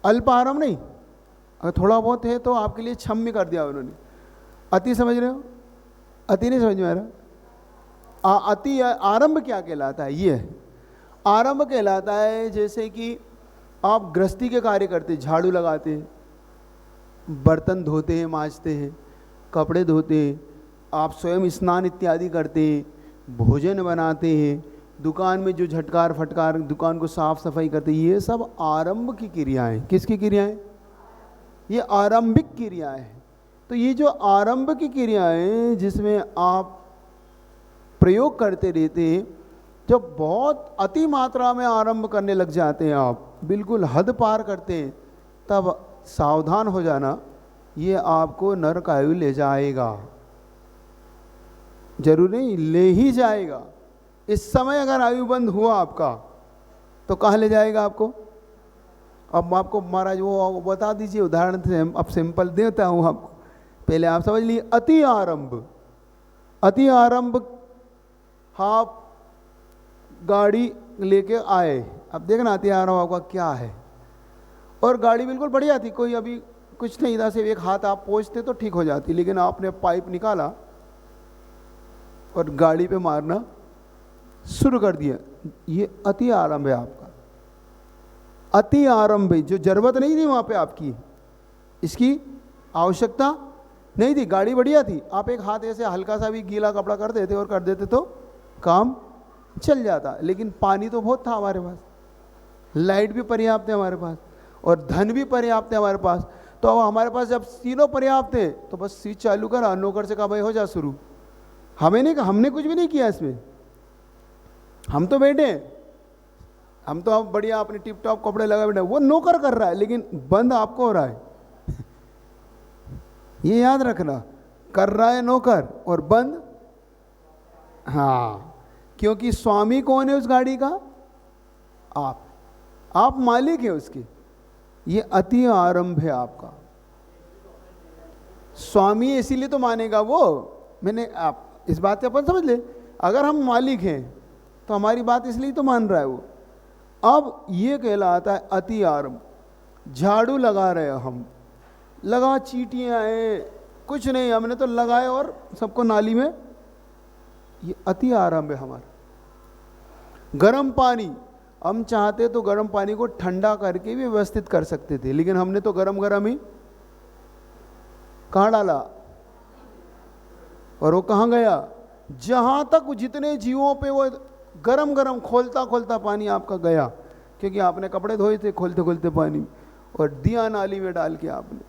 Speaker 1: अल्प आरंभ नहीं, अगर थोड़ा बहुत है तो आपके लिए क्षम्य कर दिया उन्होंने। अति समझ रहे हो? अति नहीं समझ में आ रहा? अति आरंभ क्या कहलाता है? ये आरंभ कहलाता है जैसे कि आप गृहस्थी के कार्य करते, झाड़ू लगाते हैं, बर्तन धोते हैं, मांजते हैं, कपड़े धोते हैं, आप स्वयं स्नान इत्यादि करते हैं, भोजन बनाते हैं, दुकान में जो झटकार फटकार दुकान को साफ सफाई करते हैं, ये सब आरंभ की क्रियाएं। किसकी क्रियाएं? ये आरंभिक क्रियाएं हैं। तो ये जो आरंभ की क्रियाएं जिसमें आप प्रयोग करते रहते हैं, जब बहुत अति मात्रा में आरंभ करने लग जाते हैं, आप बिल्कुल हद पार करते हैं, तब सावधान हो जाना, ये आपको नरक आयु ले जाएगा। जरूर नहीं, ले ही जाएगा। इस समय अगर आयुबंध हुआ आपका तो कहाँ ले जाएगा आपको? अब आपको महाराज वो बता दीजिए, उदाहरण से अब सिंपल देता हूँ आपको, पहले आप समझ लीजिए। अति आरंभ, अति आरंभ, आप गाड़ी लेके आए, अब देखना अति आरंभ आपका क्या है। और गाड़ी बिल्कुल बढ़िया थी, कोई अभी कुछ नहीं था, सिर्फ एक हाथ आप पहुँचते तो ठीक हो जाती, लेकिन आपने पाइप निकाला और गाड़ी पे मारना शुरू कर दिया, ये अति आरंभ है आपका। अति आरंभ है, जो जरूरत नहीं थी वहाँ पे आपकी, इसकी आवश्यकता नहीं थी, गाड़ी बढ़िया थी, आप एक हाथ ऐसे हल्का सा भी गीला कपड़ा कर देते और कर देते तो काम चल जाता, लेकिन पानी तो बहुत था हमारे पास, लाइट भी पर्याप्त है हमारे पास, और धन भी पर्याप्त है हमारे पास। तो अब हमारे पास जब तीनों पर्याप्त है तो बस स्विच चालू करा, नौकर से कहा भाई हो जा शुरू। हमें नहीं, हमने कुछ भी नहीं किया इसमें, हम तो बैठे हैं, हम तो अब बढ़िया अपने टिप टॉप कपड़े लगा बैठे, वो नौकर कर रहा है, लेकिन बंद आपको हो रहा है। ये याद रखना, कर रहा है नौकर और बंद, हाँ, क्योंकि स्वामी कौन है उस गाड़ी का? आप मालिक है उसके। ये अति आरंभ है आपका। स्वामी इसीलिए तो मानेगा वो, मैंने आप इस बात को अपन समझ ले, अगर हम मालिक हैं तो हमारी बात इसलिए तो मान रहा है वो। अब ये कहलाता है अति आरंभ। झाड़ू लगा रहे हम, लगा चींटियां हैं, कुछ नहीं, हमने तो लगाए और सबको नाली में, ये अति आरंभ है हमारा। गर्म पानी, हम चाहते तो गर्म पानी को ठंडा करके भी व्यवस्थित कर सकते थे, लेकिन हमने तो गरम गरम ही कहाँ डाला, और वो कहाँ गया? जहाँ तक जितने जीवों पे वो गरम गरम खोलता खोलता पानी आपका गया, क्योंकि आपने कपड़े धोए थे खोलते खोलते पानी, और दिया नाली में डाल के आपने,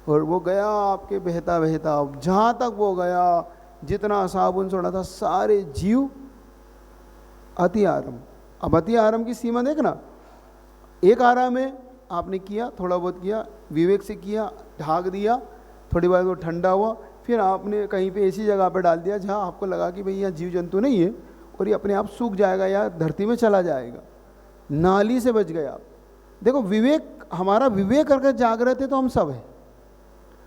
Speaker 1: और वो गया आपके बहता बहता, जहाँ तक वो गया, जितना साबुन सोडा था, सारे जीव अति आरंभ। अब अति आरंभ की सीमा देखना, एक आराम है आपने किया, थोड़ा बहुत किया, विवेक से किया, ढाक दिया, थोड़ी बार वो ठंडा हुआ, फिर आपने कहीं पे ऐसी जगह पर डाल दिया जहाँ आपको लगा कि भाई यहाँ जीव जंतु नहीं है और ये अपने आप सूख जाएगा या धरती में चला जाएगा, नाली से बच गए आप। देखो विवेक, हमारा विवेक अगर जागृत है तो हम सब हैं,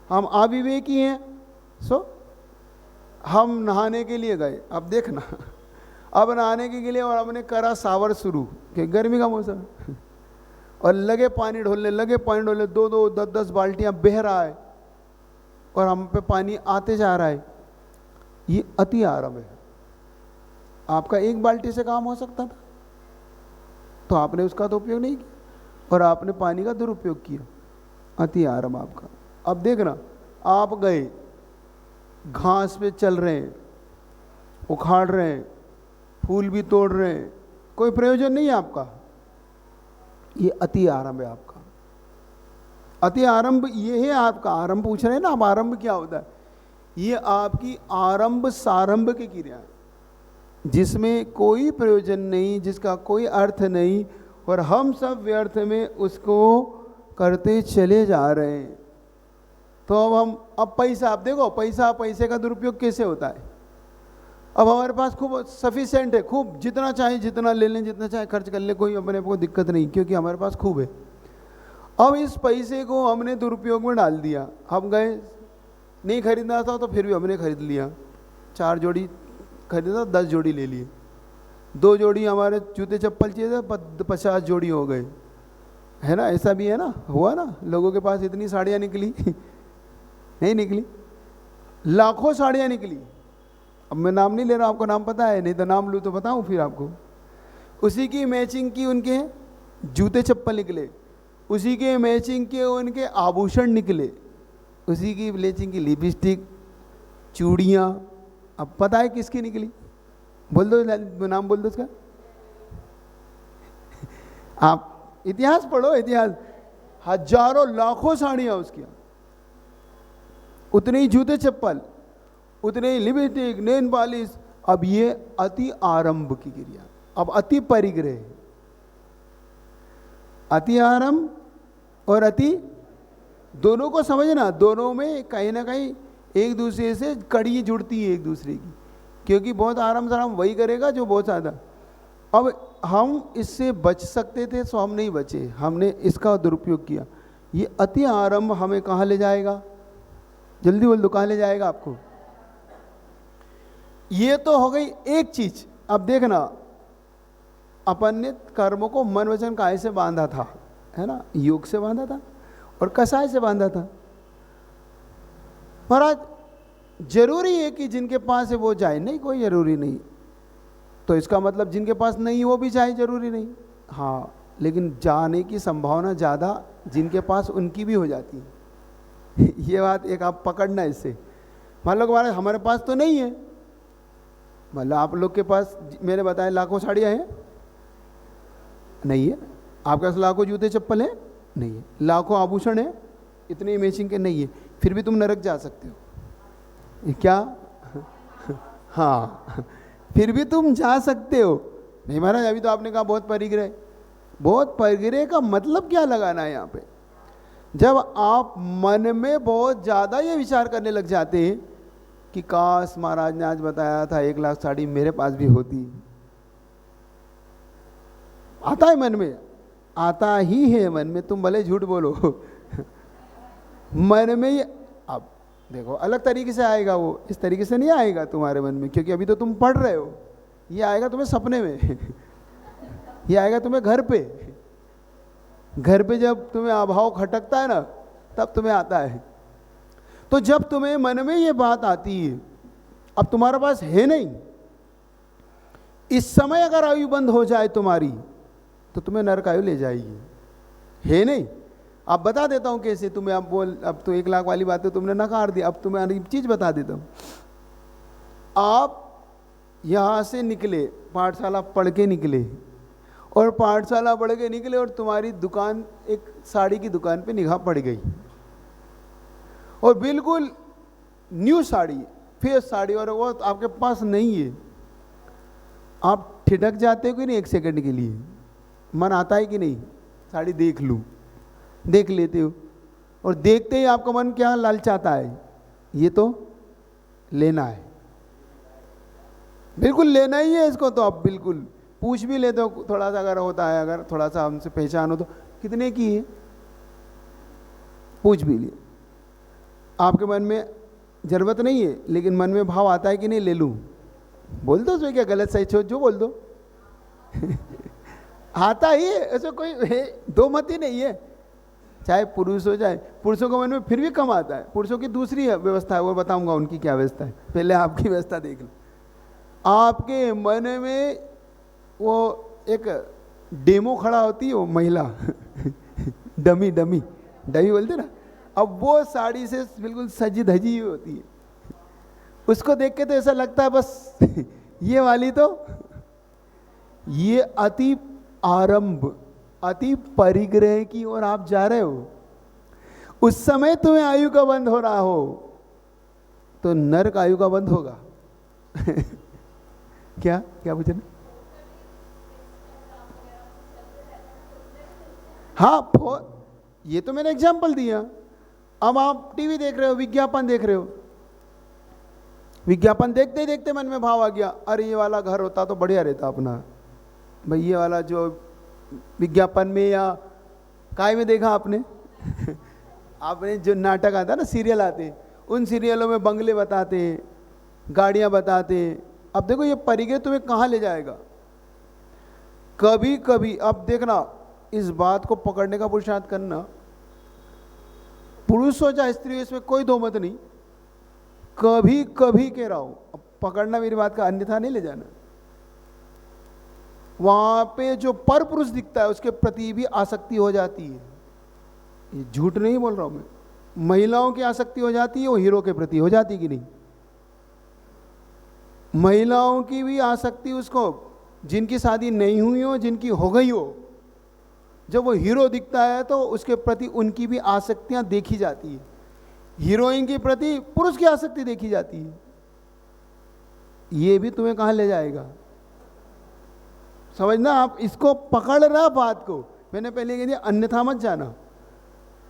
Speaker 1: हम अविवेकी हैं। सो हम नहाने के लिए गए, अब देखना, अब नहाने के लिए, और हमने करा सावर शुरू कि गर्मी का मौसम और लगे पानी ढोलने, लगे पानी ढोलने, 2-2 10-10 बाल्टियां बह रहा है और हम पे पानी आते जा रहा है। ये अति आरंभ है। आपका एक बाल्टी से काम हो सकता था तो आपने उसका तो उपयोग नहीं किया और आपने पानी का दुरुपयोग किया, अति आरंभ आपका। अब देखना, आप गए, घास पे चल रहे हैं, उखाड़ रहे हैं, फूल भी तोड़ रहे हैं, कोई प्रयोजन नहीं है आपका, ये अति आरंभ है आपका। अति आरंभ ये है आपका। आरंभ पूछ रहे हैं ना, अब आरंभ क्या होता है? ये आपकी आरंभ सारंभ की क्रिया है, जिसमें कोई प्रयोजन नहीं, जिसका कोई अर्थ नहीं, और हम सब व्यर्थ में उसको करते चले जा रहे हैं। तो अब पैसा, आप देखो पैसे का दुरुपयोग कैसे होता है। अब हमारे पास खूब सफिशिएंट है, खूब जितना चाहे जितना ले लें, जितना चाहे खर्च कर ले, कोई अपने को दिक्कत नहीं, क्योंकि हमारे पास खूब है। अब इस पैसे को हमने दुरुपयोग में डाल दिया। हम गए, नहीं खरीदना था तो फिर भी हमने खरीद लिया, 4 जोड़ी खरीदा, 10 जोड़ी ले लिए, 2 जोड़ी हमारे जूते चप्पल चाहिए थे, 50 जोड़ी हो गए, है ना? ऐसा भी है ना, हुआ ना, लोगों के पास इतनी साड़ियाँ निकली नहीं निकली, लाखों साड़ियाँ निकली। अब मैं नाम नहीं ले रहा, आपको नाम पता है, नहीं तो नाम लूँ तो बताऊँ फिर आपको। उसी की मैचिंग की उनके जूते चप्पल निकले, उसी के मैचिंग के उनके आभूषण निकले, उसी की मैचिंग की लिपस्टिक, चूड़ियाँ। अब पता है किसकी निकली? बोल दो, नाम बोल दो उसका। आप इतिहास पढ़ो, इतिहास, हजारों लाखों साड़ियाँ उसकी, उतने ही जूते चप्पल, उतने ही लिपस्टिक, नेल पॉलिश। अब ये अति आरंभ की क्रिया। अब अति परिग्रह, अति आरंभ और अति, दोनों को समझना, दोनों में कहीं ना कहीं एक दूसरे से कड़ी जुड़ती है एक दूसरे की, क्योंकि बहुत आराम से हम वही करेगा जो बहुत ज़्यादा। अब हम इससे बच सकते थे सो हम नहीं बचे, हमने इसका दुरुपयोग किया। ये अति आरंभ हमें कहाँ ले जाएगा? जल्दी बोल दो, कहाँ ले जाएगा आपको? ये तो हो गई एक चीज। अब देखना, अपन ने कर्मों को मन वचन काय से बांधा था, है ना? योग से बांधा था और कसाय से बांधा था। महाराज जरूरी है कि जिनके पास है वो जाए? नहीं, कोई जरूरी नहीं। तो इसका मतलब जिनके पास नहीं वो भी जाए, जरूरी नहीं। हाँ, लेकिन जाने की संभावना ज़्यादा जिनके पास उनकी भी हो जाती है। ये बात एक आप पकड़ना इससे। मान लो हमारे पास तो नहीं है, मतलब आप लोग के पास मैंने बताया लाखों साड़ियाँ हैं? नहीं है। आपके पास लाखों जूते चप्पल हैं? नहीं है। लाखों आभूषण हैं? इतने मैचिंग के नहीं है। फिर भी तुम नरक जा सकते हो क्या? हाँ, फिर भी तुम जा सकते हो। नहीं महाराज, अभी तो आपने कहा बहुत परिग्रह। बहुत परिग्रह का मतलब क्या लगाना है यहाँ पे? जब आप मन में बहुत ज़्यादा ये विचार करने लग जाते हैं कि काश महाराज ने आज बताया था 1 लाख साड़ी मेरे पास भी होती। आता है मन में, आता ही है मन में, तुम भले झूठ बोलो। मन में ये, अब देखो अलग तरीके से आएगा वो, इस तरीके से नहीं आएगा तुम्हारे मन में, क्योंकि अभी तो तुम पढ़ रहे हो। ये आएगा तुम्हें सपने में। ये आएगा तुम्हें घर पे। घर पे जब तुम्हें अभाव खटकता है ना, तब तुम्हें आता है। तो जब तुम्हें मन में ये बात आती है, अब तुम्हारे पास है नहीं, इस समय अगर आयु बंद हो जाए तुम्हारी, तो तुम्हें नरक आयु ले जाएगी। है नहीं? अब बता देता हूँ कैसे तुम्हें। अब बोल, अब तो 1 लाख वाली बात है तुमने नकार दी, अब तुम्हें अगली चीज बता देता हूँ। आप यहाँ से निकले, पाठशाला पढ़ के निकले, और पाठशाला पढ़ के निकले और तुम्हारी दुकान, एक साड़ी की दुकान पे निगाह पड़ गई, और बिल्कुल न्यू साड़ी, फेस साड़ी, और वो आपके पास नहीं है। आप ठिठक जाते हो कि नहीं? 1 सेकंड के लिए मन आता है कि नहीं? साड़ी देख लूँ, देख लेते हो, और देखते ही आपका मन क्या ललचाता है? ये तो लेना है, बिल्कुल लेना ही है इसको। तो आप बिल्कुल पूछ भी लेते हो थोड़ा सा, अगर होता है, अगर थोड़ा सा हमसे पहचान हो तो, कितने की है? पूछ भी लिए। आपके मन में जरूरत नहीं है, लेकिन मन में भाव आता है कि नहीं ले लूँ? बोल दो, उसमें क्या गलत सही छोड़, जो बोल दो। आता ही है, ऐसा कोई दो मत ही नहीं है। चाहे पुरुष हो, चाहे पुरुषों के मन में फिर भी कम आता है। पुरुषों की दूसरी व्यवस्था है, वो बताऊंगा उनकी क्या व्यवस्था है, पहले आपकी व्यवस्था देख लो। आपके मन में वो एक डेमो खड़ा होती है, वो महिला। डमी डमी डमी बोलते ना। अब वो साड़ी से बिल्कुल सजी धजी हुई होती है, उसको देख के तो ऐसा लगता है बस ये वाली तो, ये अति आरंभ, अति परिग्रह की ओर आप जा रहे हो। उस समय तुम्हें आयु का बंध हो रहा हो, तो नरक आयु का बंध होगा। क्या क्या पूछे? हाँ, ये तो मैंने एग्जाम्पल दिया। अब आप टीवी देख रहे हो, विज्ञापन देख रहे हो, विज्ञापन देखते ही देखते मन में भाव आ गया, अरे ये वाला घर होता तो बढ़िया रहता अपना। भाई ये वाला जो विज्ञापन में या काय में देखा आपने? आपने जो नाटक आता ना, सीरियल आते, उन सीरियलों में बंगले बताते, गाड़ियां बताते। अब देखो ये परिग्रह तुम्हें कहाँ ले जाएगा। कभी कभी अब देखना, इस बात को पकड़ने का पुरुषार्थ करना, पुरुष हो चाहे स्त्री हो, इसमें कोई दो मत नहीं। कभी कभी कह रहा हूं, अब पकड़ना मेरी बात का, अन्यथा नहीं ले जाना। वहां पे जो पर पुरुष दिखता है उसके प्रति भी आसक्ति हो जाती है। ये झूठ नहीं बोल रहा हूं मैं। महिलाओं की आसक्ति हो जाती है, वो हीरो के प्रति हो जाती कि नहीं? महिलाओं की भी आसक्ति उसको, जिनकी शादी नहीं हुई हो, जिनकी हो गई हो, जब वो हीरो दिखता है तो उसके प्रति उनकी भी आसक्तियां देखी जाती है। हीरोइन के प्रति पुरुष की आसक्ति देखी जाती है। ये भी तुम्हें कहां ले जाएगा? समझना, आप इसको पकड़ रहा बात को। मैंने पहले कह दिया, अन्यथा मत जाना।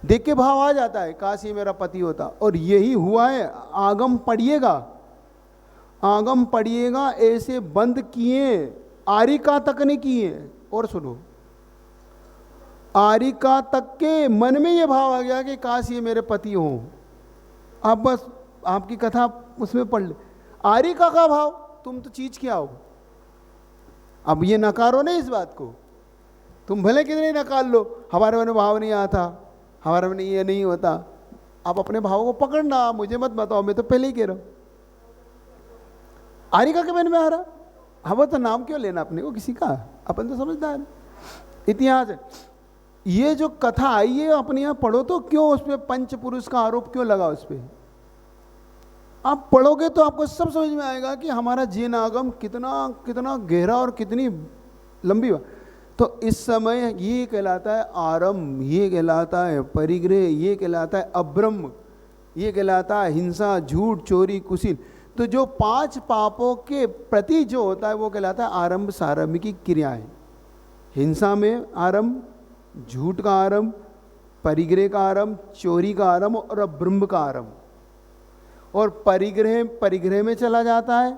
Speaker 1: देख के भाव आ जाता है, काश ये मेरा पति होता, और यही हुआ है। आगम पढ़िएगा, आगम पढ़िएगा, ऐसे बंद किए, आरिका तक ने किए। और सुनो, आरिका तक के मन में ये भाव आ गया कि काश ये मेरे पति हों। आप बस आपकी कथा उसमें पढ़ ले, आरिका का भाव, तुम तो चीज क्या हो। अब ये नकारो नहीं इस बात को, तुम भले कितने नकार लो, हमारे मन में भाव नहीं आता, हमारे मन में ये नहीं होता। आप अपने भाव को पकड़ना, मुझे मत बताओ, मैं तो पहले ही कह रहा हूं। आरिका के मन में आ रहा, हम तो नाम क्यों लेना अपने को किसी का, अपन तो समझदार। इतिहास है, ये जो कथा आई है अपने यहाँ पढ़ो तो, क्यों उस पर पंच पुरुष का आरोप क्यों लगा उस पर? आप पढ़ोगे तो आपको सब समझ में आएगा कि हमारा जीवन आगम कितना कितना गहरा और कितनी लंबी बात। तो इस समय ये कहलाता है आरंभ, ये कहलाता है परिग्रह, ये कहलाता है अब्रह्म, ये कहलाता है हिंसा, झूठ, चोरी, कुशील। तो जो 5 पापों के प्रति जो होता है वो कहलाता है आरंभ सारंभ की क्रियाएं। हिंसा में आरंभ, झूठ का आरंभ, परिग्रह का आरंभ, चोरी का आरंभ और अब्रह्म का आरंभ। और परिग्रह में चला जाता है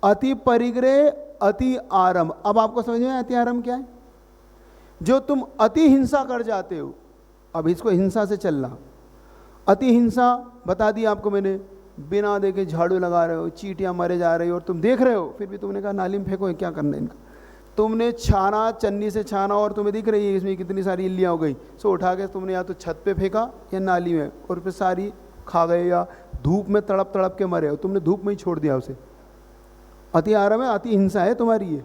Speaker 1: अति परिग्रह, अति आरंभ। अब आपको समझ में अति आरंभ क्या है? जो तुम अति हिंसा कर जाते हो, अब इसको हिंसा से चलना। अति हिंसा बता दी आपको मैंने, बिना देखे झाड़ू लगा रहे हो, चींटियां मरे जा रही हो और तुम देख रहे हो, फिर भी तुमने कहा नाली में फेंको, क्या करना है इनका। तुमने छाना, चन्नी से छाना और तुम्हें दिख रही है इसमें कितनी सारी इल्लियाँ हो गई, सो उठा के तुमने या तो छत पे फेंका या नाली में, और फिर सारी खा गए या धूप में तड़प तड़प के मरे हो, तुमने धूप में ही छोड़ दिया उसे। अति आराम है, अति हिंसा है तुम्हारी ये।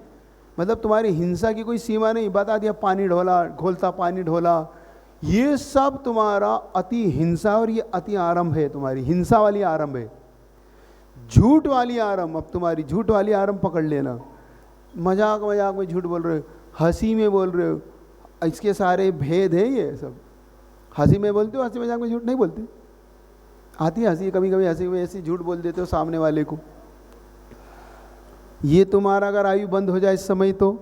Speaker 1: मतलब तुम्हारी हिंसा की कोई सीमा नहीं। बता दिया पानी ढोला, घोलता पानी ढोला, ये सब तुम्हारा अति हिंसा और ये अति आरंभ है, तुम्हारी हिंसा वाली आरंभ है। झूठ वाली आरंभ, अब तुम्हारी झूठ वाली आरंभ पकड़ लेना। मजाक मजाक में झूठ बोल रहे हो, हंसी में बोल रहे हो, इसके सारे भेद हैं ये सब। हंसी में बोलते हो, हंसी मजाक में झूठ नहीं बोलते। आती है हंसी, कभी कभी हंसी में ऐसी झूठ बोल देते हो सामने वाले को। ये तुम्हारा अगर आयु बंद हो जाए इस समय तो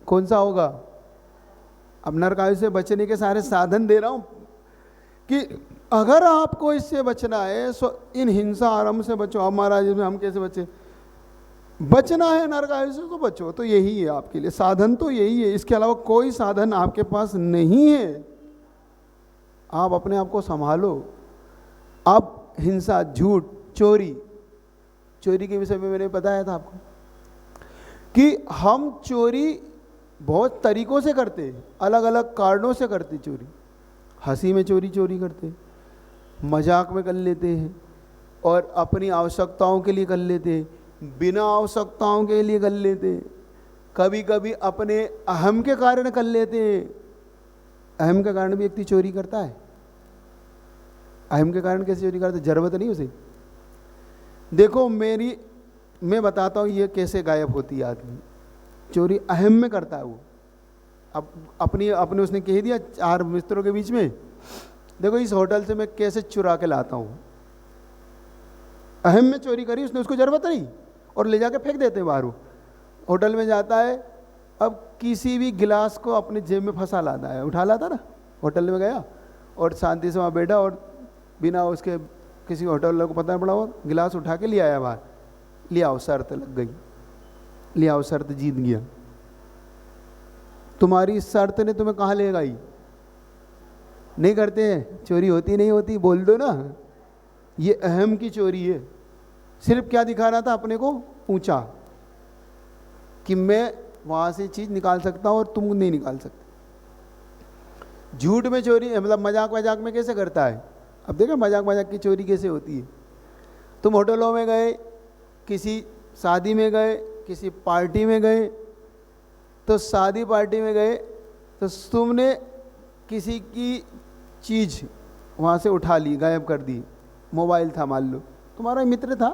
Speaker 1: कौन सा होगा? अब नरक आयु से बचने के सारे साधन दे रहा हूं कि अगर आपको इससे बचना है सो इन हिंसा आरंभ से बचो। अब महाराज इसमें हम कैसे बचे? बचना है नरक आयु से तो बचो, तो यही है आपके लिए साधन, तो यही है। इसके अलावा कोई साधन आपके पास नहीं है। आप अपने आप को संभालो। अब हिंसा, झूठ, चोरी, चोरी के विषय में मैंने बताया था आपको कि हम चोरी बहुत तरीकों से करते हैं, अलग अलग कारणों से करते चोरी। हंसी में चोरी करते, मजाक में कर लेते हैं, और अपनी आवश्यकताओं के लिए कर लेते हैं, बिना आवश्यकताओं के लिए कर लेते हैं, कभी कभी अपने अहम के कारण कर लेते हैं। अहम के कारण भी व्यक्ति चोरी करता है। अहम के कारण कैसे चोरी करता है? जरूरत नहीं उसे। देखो मैं बताता हूँ ये कैसे गायब होती है आदमी। चोरी अहम में करता है वो। अब अपने उसने कह दिया 4 मित्रों के बीच में, देखो इस होटल से मैं कैसे चुरा के लाता हूँ। अहम में चोरी करी उसने, उसको जरूरत नहीं, और ले जाके फेंक देते हैं बाहर। होटल में जाता है, अब किसी भी गिलास को अपने जेब में फंसा लाता है, उठा लाता ना। होटल में गया और शांति से वहाँ बैठा और बिना उसके किसी होटल वाले को पता नहीं पड़ा, और गिलास उठा के ले आया बाहर। ले आओ, शर्त लग गई, ले आओ, शर्त जीत गया। तुम्हारी शर्त ने तुम्हें कहाँ ले गई? नहीं करते हैं चोरी, होती नहीं होती, बोल दो ना। ये अहम की चोरी है। सिर्फ क्या दिखा रहा था अपने को ऊंचा, कि मैं वहां से चीज निकाल सकता हूं और तुम नहीं निकाल सकते। झूठ में चोरी, मतलब मजाक मजाक में कैसे करता है? अब देखो मजाक मजाक की चोरी कैसे होती है। तुम होटलों में गए, किसी शादी में गए, किसी पार्टी में गए, तो शादी पार्टी में गए तो तुमने किसी की चीज़ वहाँ से उठा ली, गायब कर दी। मोबाइल था मान लो, तुम्हारा मित्र था,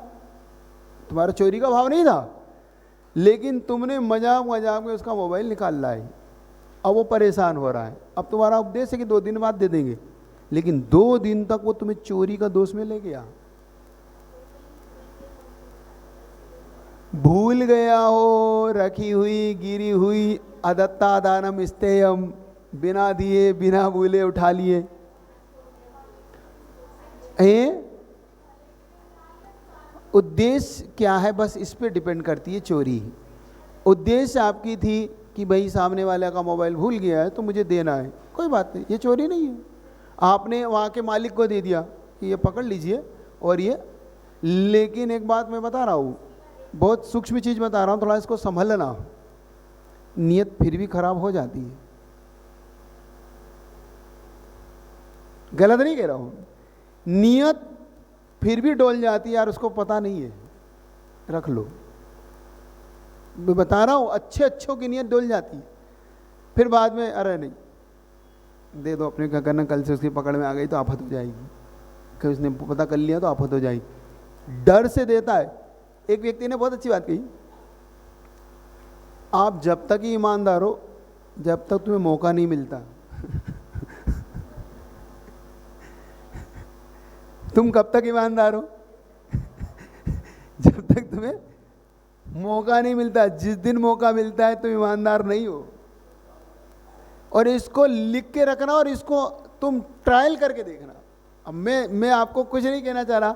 Speaker 1: तुम्हारा चोरी का भाव नहीं था, लेकिन तुमने मजाक मजाक में उसका मोबाइल निकाल लाए। अब वो परेशान हो रहा है। अब तुम्हारा उपदेश है कि 2 दिन बाद दे देंगे, लेकिन 2 दिन तक वो तुम्हें चोरी का दोष में ले गया। भूल गया हो, रखी हुई गिरी हुई अदत्ता दानम स्तेयम, बिना दिए बिना भूले उठा लिए। उद्देश्य क्या है, बस इस पे डिपेंड करती है चोरी। उद्देश्य आपकी थी कि भाई सामने वाले का मोबाइल भूल गया है तो मुझे देना है, कोई बात नहीं, ये चोरी नहीं है। आपने वहाँ के मालिक को दे दिया कि ये पकड़ लीजिए और ये। लेकिन एक बात मैं बता रहा हूँ, बहुत सूक्ष्म चीज़ बता रहा हूँ, थोड़ा इसको संभलना। नियत फिर भी खराब हो जाती है। गलत नहीं कह रहा हूँ, नियत फिर भी डोल जाती है यार, उसको पता नहीं है, रख लो। मैं बता रहा हूँ, अच्छों की नियत डोल जाती है, फिर बाद में अरे नहीं दे दो, अपने क्या करना, कल से उसकी पकड़ में आ गई तो आफत हो जाएगी, कि उसने पता कर लिया तो आफत हो जाएगी। डर से देता है। एक व्यक्ति ने बहुत अच्छी बात कही, आप जब तक ही ईमानदार हो जब तक तुम्हें मौका नहीं मिलता। तुम कब तक ईमानदार हो? जब तक तुम्हें मौका नहीं मिलता। जिस दिन मौका मिलता है तुम ईमानदार नहीं हो। और इसको लिख के रखना और इसको तुम ट्रायल करके देखना। अब मैं आपको कुछ नहीं कहना चाह रहा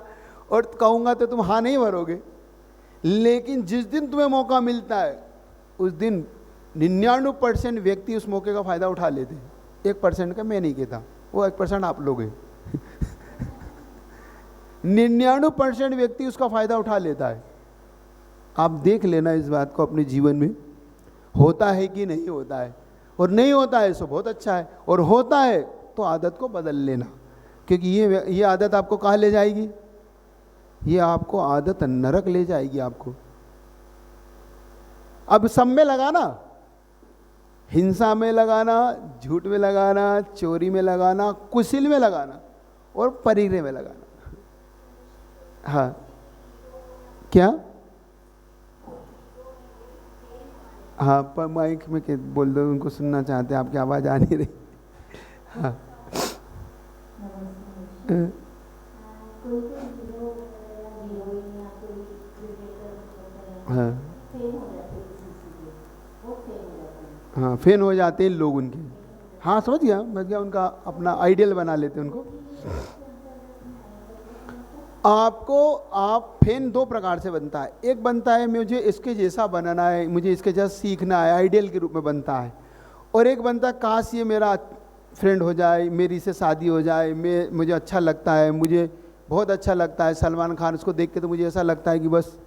Speaker 1: और कहूँगा तो तुम हाँ नहीं भरोगे, लेकिन जिस दिन तुम्हें मौका मिलता है उस दिन 99% व्यक्ति उस मौके का फ़ायदा उठा लेते हैं। 1% का मैं नहीं कहता, वो 1% आप लोग हैं। 99% व्यक्ति उसका फ़ायदा उठा लेता है। आप देख लेना इस बात को अपने जीवन में, होता है कि नहीं होता है। और नहीं होता है सो बहुत अच्छा है, और होता है तो आदत को बदल लेना, क्योंकि ये आदत आपको कहाँ ले जाएगी? ये आपको आदत नरक ले जाएगी आपको। अब सब में लगाना, हिंसा में लगाना, झूठ में लगाना, चोरी में लगाना, कुशिल में लगाना और परीरे में लगाना। हाँ क्या? हाँ पर माइक में बोल दो, उनको सुनना चाहते हैं, आपकी आवाज़ आ नहीं रही। हाँ हाँ हाँ फेन हो जाते हैं लोग उनके। हाँ समझ गया उनका अपना आइडियल बना लेते हैं उनको। आप फेन दो प्रकार से बनता है। एक बनता है मुझे इसके जैसा बनना है, मुझे इसके जैसा सीखना है, आइडियल के रूप में बनता है। और एक बनता है काश ये मेरा फ्रेंड हो जाए, मेरी से शादी हो जाए, मुझे अच्छा लगता है, मुझे बहुत अच्छा लगता है सलमान खान, उसको देख के तो मुझे ऐसा लगता है कि बस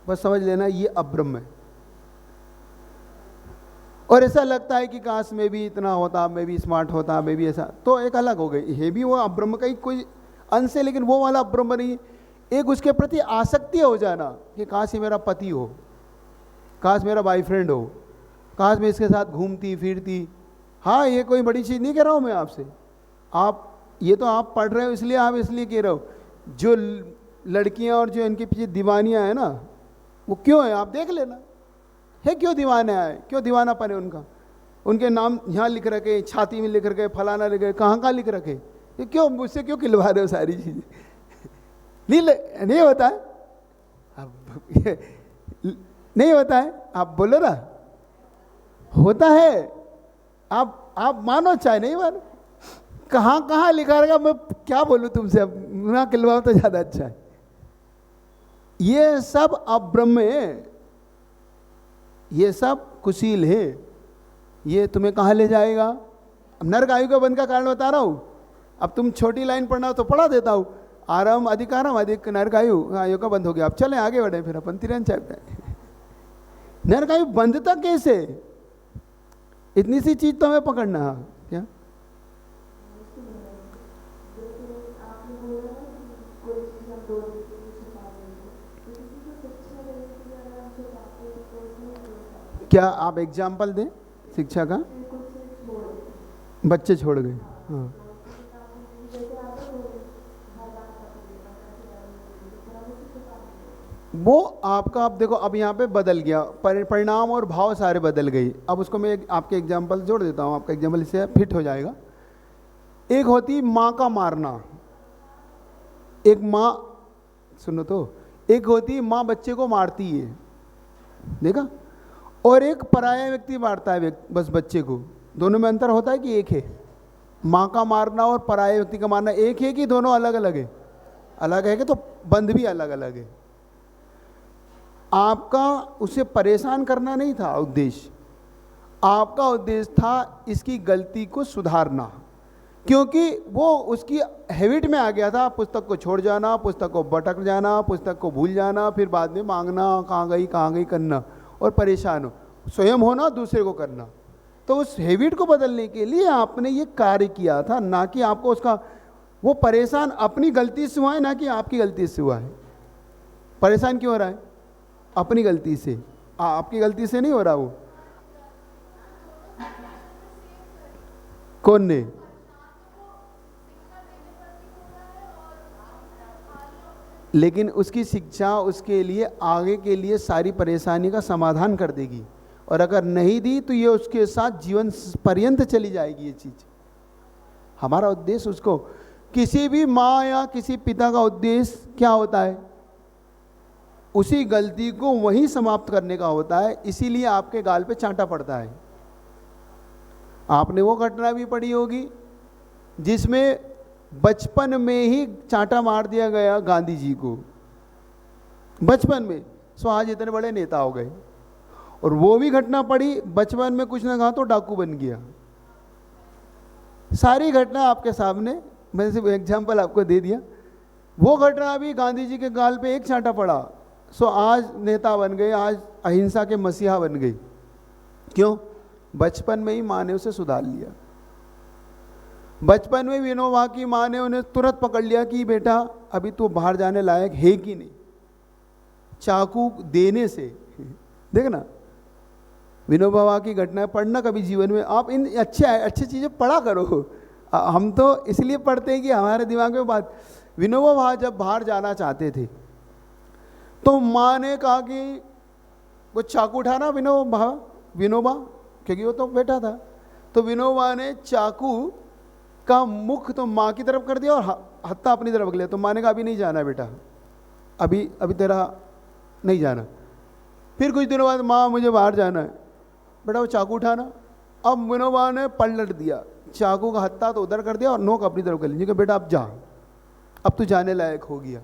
Speaker 1: समझ लेना ये अब्रह्म है। और ऐसा लगता है कि काश मैं भी इतना होता, मैं भी स्मार्ट होता, मैं भी ऐसा, तो एक अलग हो गई। ये भी वो अब्रह्म का ही कोई अंश है, लेकिन वो वाला ब्रह्म नहीं। एक उसके प्रति आसक्ति हो जाना कि काश ये मेरा पति हो, काश मेरा बॉयफ्रेंड हो, काश मैं इसके साथ घूमती फिरती। हाँ ये कोई बड़ी चीज़ नहीं कह रहा हूँ मैं आपसे। आप ये तो आप पढ़ रहे हो इसलिए आप इसलिए कह रहे हो। जो लड़कियाँ और जो इनके पीछे दीवानियाँ हैं ना, वो क्यों है आप देख लेना। है क्यों दीवाने है, क्यों दीवानापन है उनका? उनके नाम यहाँ लिख रखे, छाती में लिख रखे, फलाना लिख रखे, कहाँ लिख रखे। ये क्यों मुझसे क्यों खिलवा रहे हो सारी चीज़ें? नहीं होता है नहीं होता है, आप बोलो ना होता है। आप मानो चाहे नहीं मानो, कहाँ लिखा रहेगा, मैं क्या बोलूँ तुमसे। अब ना खिलवाओ तो ज़्यादा अच्छा है। ये सब अब्रह्म है, ये सब कुशील है। ये तुम्हें कहाँ ले जाएगा? अब नरक आयु का बंध का कारण बता रहा हूँ। अब तुम छोटी लाइन पढ़ना हो तो पढ़ा देता हूँ, आरम अधिकारम अधिक नरकायु आयु का बंद हो गया। अब चलें आगे बढ़े, फिर अपन तिरन चैप्टर। नरकायु बंधता कैसे? इतनी सी चीज तो हमें पकड़ना है क्या? क्या आप एग्जाम्पल दें शिक्षा का? बच्चे छोड़ गए। हाँ वो आपका, आप देखो अब यहाँ पे बदल गया, परिणाम और भाव सारे बदल गए। अब उसको मैं आपके एग्जाम्पल जोड़ देता हूँ, आपका एग्जाम्पल इससे फिट हो जाएगा। एक होती माँ का मारना, एक माँ, सुनो तो, एक होती माँ बच्चे को मारती है, देखा? और एक पराया व्यक्ति मारता है बस बच्चे को। दोनों में अंतर होता है कि एक है? माँ का मारना और पराये व्यक्ति का मारना एक है कि दोनों अलग अलग है? अलग है कि तो बंद भी अलग अलग है। आपका उसे परेशान करना नहीं था उद्देश्य, आपका उद्देश्य था इसकी गलती को सुधारना, क्योंकि वो उसकी हैबिट में आ गया था पुस्तक को छोड़ जाना, पुस्तक को भटक जाना, पुस्तक को भूल जाना, फिर बाद में मांगना कहाँ गई करना और परेशान हो, स्वयं होना दूसरे को करना। तो उस हैबिट को बदलने के लिए आपने ये कार्य किया था, ना कि आपको उसका वो परेशान अपनी गलती से हुआ है, ना कि आपकी गलती से हुआ है। परेशान क्यों हो रहा है? अपनी गलती से। आपकी गलती से नहीं हो रहा वो। कौन ने? लेकिन उसकी शिक्षा उसके लिए आगे के लिए सारी परेशानी का समाधान कर देगी, और अगर नहीं दी तो ये उसके साथ जीवन पर्यंत चली जाएगी ये चीज़। हमारा उद्देश्य उसको, किसी भी माँ या किसी पिता का उद्देश्य क्या होता है, उसी गलती को वहीं समाप्त करने का होता है। इसीलिए आपके गाल पे चांटा पड़ता है। आपने वो घटना भी पढ़ी होगी जिसमें बचपन में ही चांटा मार दिया गया गांधी जी को, बचपन में। सो आज इतने बड़े नेता हो गए। और वो भी घटना पड़ी, बचपन में कुछ ना कहा तो डाकू बन गया। सारी घटना आपके सामने, मैंने सिर्फ एग्जाम्पल आपको दे दिया। वो घटना भी गांधी जी के गाल पे एक चांटा पड़ा, सो आज नेता बन गए, आज अहिंसा के मसीहा बन गए। क्यों? बचपन में ही माँ ने उसे सुधार लिया। बचपन में विनोबा की माँ ने उन्हें तुरंत पकड़ लिया कि बेटा अभी तो बाहर जाने लायक है कि नहीं, चाकू देने से। देखना विनोबा की घटनाएं पढ़ना कभी जीवन में, आप इन अच्छे चीज़ें पढ़ा करो। हम तो इसलिए पढ़ते हैं कि हमारे दिमाग में बात। विनोबा जब बाहर जाना चाहते थे तो माँ ने कहा कि वो चाकू उठाना विनोबा, क्योंकि वो तो बेटा था। तो विनोबा ने चाकू का मुख तो माँ की तरफ कर दिया और हत्था अपनी तरफ लिया। तो माँ ने कहा अभी नहीं जाना बेटा, अभी तेरा नहीं जाना। फिर कुछ दिनों बाद माँ मुझे बाहर जाना है, बेटा वो चाकू उठाना। अब विनोबा ने पलट दिया, चाकू का हत्था तो उधर कर दिया और नोक अपनी तरफ कर ली कि बेटा अब जा, अब तू जाने लायक हो गया।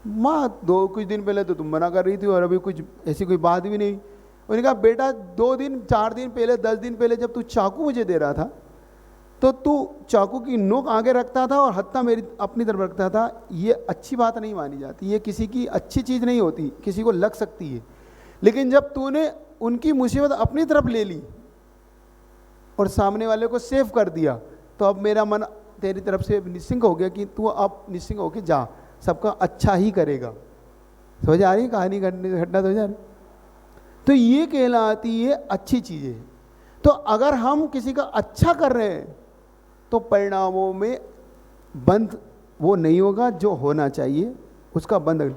Speaker 1: माँ कुछ दिन पहले तो तुम मना कर रही थी और अभी कुछ ऐसी कोई बात भी नहीं। उन्होंने कहा बेटा 2 दिन 4 दिन पहले 10 दिन पहले जब तू चाकू मुझे दे रहा था तो तू चाकू की नोक आगे रखता था और हत्था मेरी अपनी तरफ रखता था। ये अच्छी बात नहीं मानी जाती, ये किसी की अच्छी चीज़ नहीं होती, किसी को लग सकती है। लेकिन जब तूने उनकी मुसीबत अपनी तरफ ले ली और सामने वाले को सेव कर दिया तो अब मेरा मन तेरी तरफ से निश्चिंत हो गया कि तू अब निश्चिंत होके जा, सबका अच्छा ही करेगा। समझ आ रही कहानी, घटना समझ आ रही? तो ये कहलाती है अच्छी चीज़ें। तो अगर हम किसी का अच्छा कर रहे हैं तो परिणामों में बंद वो नहीं होगा जो होना चाहिए, उसका बंद।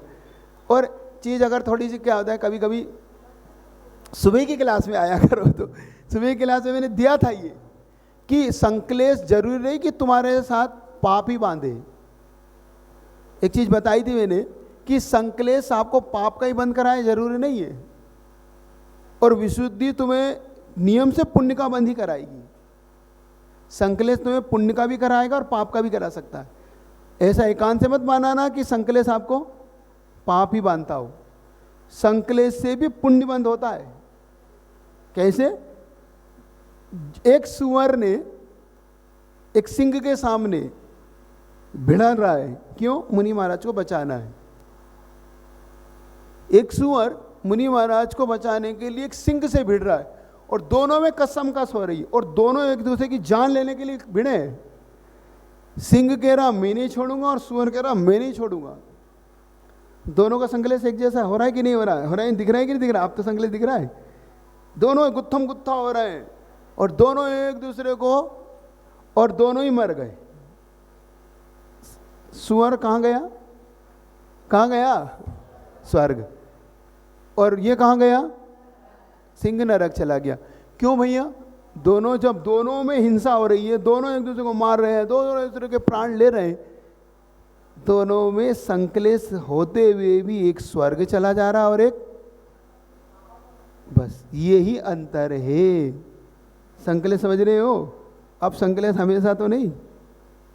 Speaker 1: और चीज़ अगर थोड़ी सी क्या होता है, कभी कभी सुबह की क्लास में आया करो तो सुबह की क्लास में मैंने दिया था ये कि संकलेश जरूरी नहीं कि तुम्हारे साथ पाप ही बांधे। एक चीज़ बताई थी मैंने कि संकलेश आपको पाप का ही बंद कराए, जरूरी नहीं है। और विशुद्धि तुम्हें नियम से पुण्य का बंद ही कराएगी। संकलेश तुम्हें पुण्य का भी कराएगा और पाप का भी करा सकता है। ऐसा एकांत से मत मानना कि संकलेश आपको पाप ही बांधता हो। संकलेश से भी पुण्य बंद होता है। कैसे? एक सुअर ने एक सिंह के सामने भिड़न रहा है, क्यों? मुनि महाराज को बचाना है। एक सुअर मुनि महाराज को बचाने के लिए एक सिंह से भिड़ रहा है और दोनों में कसम-कस हो रही है और दोनों एक दूसरे की जान लेने के लिए भिड़े हैं। सिंह कह रहा मैं नहीं छोड़ूंगा और सुअर कह रहा मैं नहीं छोड़ूंगा। दोनों का संकलेश एक जैसा हो रहा है कि नहीं हो रहा है? हो रहा है, दिख रहा है कि नहीं दिख रहा? आप तो संकलेश दिख रहा है। दोनों गुत्थम गुत्था हो रहे हैं और दोनों एक दूसरे को, और दोनों ही मर गए। सुअर कहाँ गया? कहाँ गया? स्वर्ग। और ये कहाँ गया? सिंह नरक चला गया। क्यों भैया? दोनों, जब दोनों में हिंसा हो रही है, दोनों एक दूसरे को मार रहे हैं, दोनों एक दूसरे के प्राण ले रहे हैं, दोनों में संकलेश होते हुए भी एक स्वर्ग चला जा रहा और एक, बस यही अंतर है। संकलेश समझ रहे हो? अब संकलेश हमेशा तो नहीं,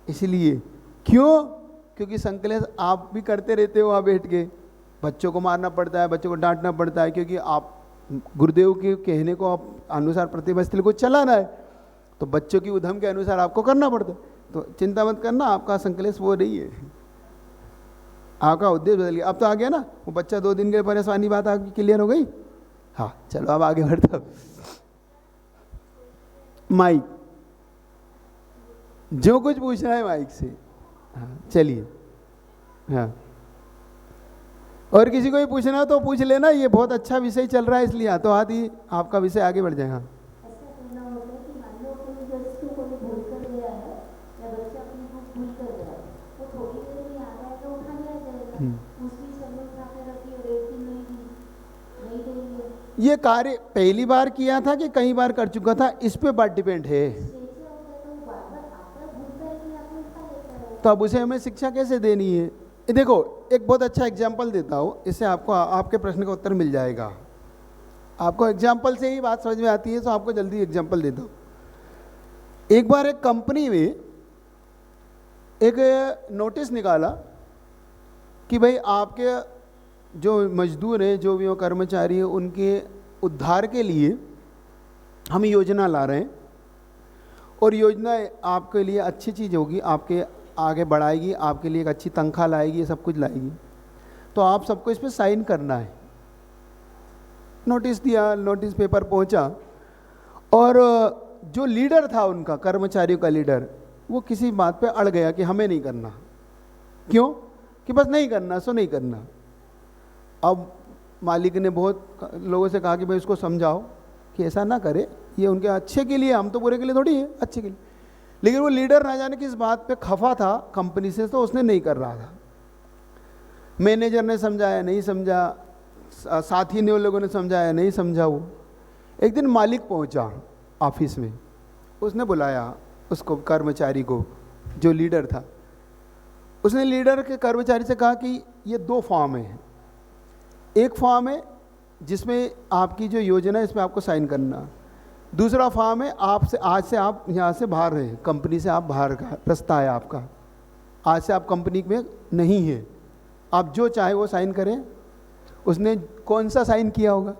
Speaker 1: इसलिए क्यों? क्योंकि संकलेश आप भी करते रहते हो वहाँ बैठ के। बच्चों को मारना पड़ता है, बच्चों को डांटना पड़ता है, क्योंकि आप गुरुदेव के कहने को आप अनुसार प्रतिभा स्थल को चलाना है, तो बच्चों की उधम के अनुसार आपको करना पड़ता है। तो चिंता मत करना, आपका संकलेश वो नहीं है, आपका उद्देश्य बदल गया। अब तो आ गया ना वो बच्चा 2 दिन के परेशानी, बात आपकी क्लियर हो गई। हाँ चलो अब आगे बढ़ता। माइक, जो कुछ पूछना है माइक से। हाँ चलिए। हाँ, और किसी को भी पूछना तो पूछ लेना, ये बहुत अच्छा विषय चल रहा है इसलिए हाथों हाथ ही आपका विषय आगे बढ़ जाएगा। ये कार्य पहली बार किया था कि कई बार कर चुका था, इस पे बात डिपेंड है। तो अब उसे हमें शिक्षा कैसे देनी है? ये देखो, एक बहुत अच्छा एग्जाम्पल देता हूँ, इससे आपको आपके प्रश्न का उत्तर मिल जाएगा। आपको एग्जाम्पल से ही बात समझ में आती है, तो आपको जल्दी एग्जाम्पल देता हूँ। एक बार एक कंपनी में एक नोटिस निकाला कि भाई आपके जो मजदूर हैं, जो भी वो कर्मचारी हैं, उनके उद्धार के लिए हम योजना ला रहे हैं, और योजना आपके लिए अच्छी चीज़ होगी, आपके आगे बढ़ाएगी, आपके लिए एक अच्छी तनख्वाह लाएगी, ये सब कुछ लाएगी, तो आप सबको इस पर साइन करना है। नोटिस दिया, नोटिस पेपर पहुंचा, और जो लीडर था उनका, कर्मचारियों का लीडर, वो किसी बात पे अड़ गया कि हमें नहीं करना। क्यों? कि बस नहीं करना, सो नहीं करना। अब मालिक ने बहुत लोगों से कहा कि भाई उसको समझाओ कि ऐसा ना करे, ये उनके अच्छे के लिए, हम तो बुरे के लिए थोड़ी है, अच्छे के लिए। लेकिन वो लीडर ना जाने किस बात पे खफा था कंपनी से, तो उसने नहीं कर रहा था। मैनेजर ने समझाया, नहीं समझा, साथी ने, उन लोगों ने समझाया, नहीं समझा। वो एक दिन मालिक पहुंचा ऑफिस में, उसने बुलाया उसको, कर्मचारी को, जो लीडर था। उसने लीडर के कर्मचारी से कहा कि ये 2 फॉर्म हैं। एक फॉर्म है जिसमें आपकी जो योजना है इसमें आपको साइन करना, दूसरा फॉर्म है आपसे, आज से आप यहाँ से बाहर हैं, कंपनी से आप बाहर का रास्ता है आपका, आज से आप कंपनी में नहीं है, आप जो चाहे वो साइन करें। उसने कौन सा साइन किया होगा?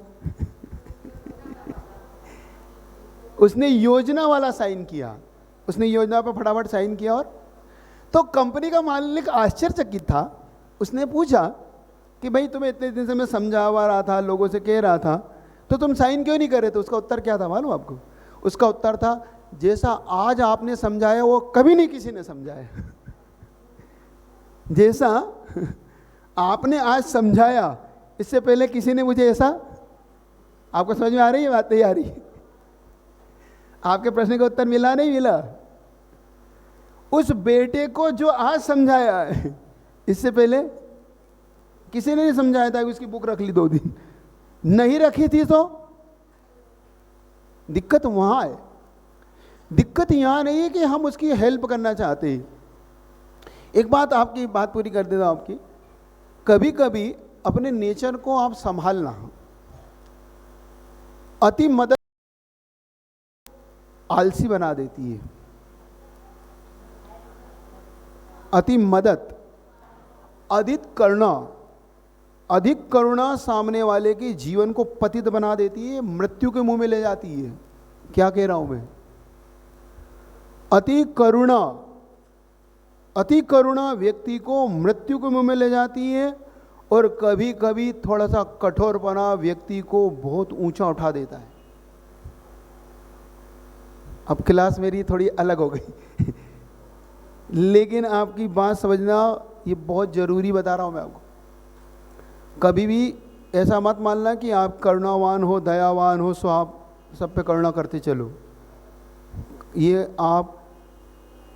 Speaker 1: उसने योजना वाला साइन किया। उसने योजना पर फटाफट साइन किया, और तो कंपनी का मालिक आश्चर्यचकित था। उसने पूछा कि भाई तुम्हें इतने दिन से मैं समझावा रहा था, लोगों से कह रहा था, तो तुम साइन क्यों नहीं कर रहे थे? उसका उत्तर क्या था मालूम आपको? उसका उत्तर था, जैसा आज आपने समझाया वो कभी नहीं किसी ने समझाया। जैसा आपने आज समझाया, इससे पहले किसी ने मुझे ऐसा। आपको समझ में आ रही है बात? नहीं आ रही? आपके प्रश्न का उत्तर मिला नहीं मिला? उस बेटे को जो आज समझाया है, इससे पहले किसी ने नहीं समझाया था कि उसकी बुक रख ली 2 दिन, नहीं रखी थी तो दिक्कत वहां है। दिक्कत यहां नहीं है कि हम उसकी हेल्प करना चाहते हैं। एक बात, आपकी बात पूरी कर देता हूं आपकी। कभी कभी अपने नेचर को आप संभालना। अति मदद आलसी बना देती है। अति मदद, अधिक करुणा सामने वाले के जीवन को पतित बना देती है, मृत्यु के मुंह में ले जाती है। क्या कह रहा हूं मैं? अति करुणा व्यक्ति को मृत्यु के मुंह में ले जाती है, और कभी कभी थोड़ा सा कठोरपना व्यक्ति को बहुत ऊंचा उठा देता है। अब क्लास मेरी थोड़ी अलग हो गई, लेकिन आपकी बात समझना ये बहुत ज़रूरी बता रहा हूँ मैं आपको। कभी भी ऐसा मत मानना कि आप करुणावान हो, दयावान हो, सो आप सब पे करुणा करते चलो। ये आप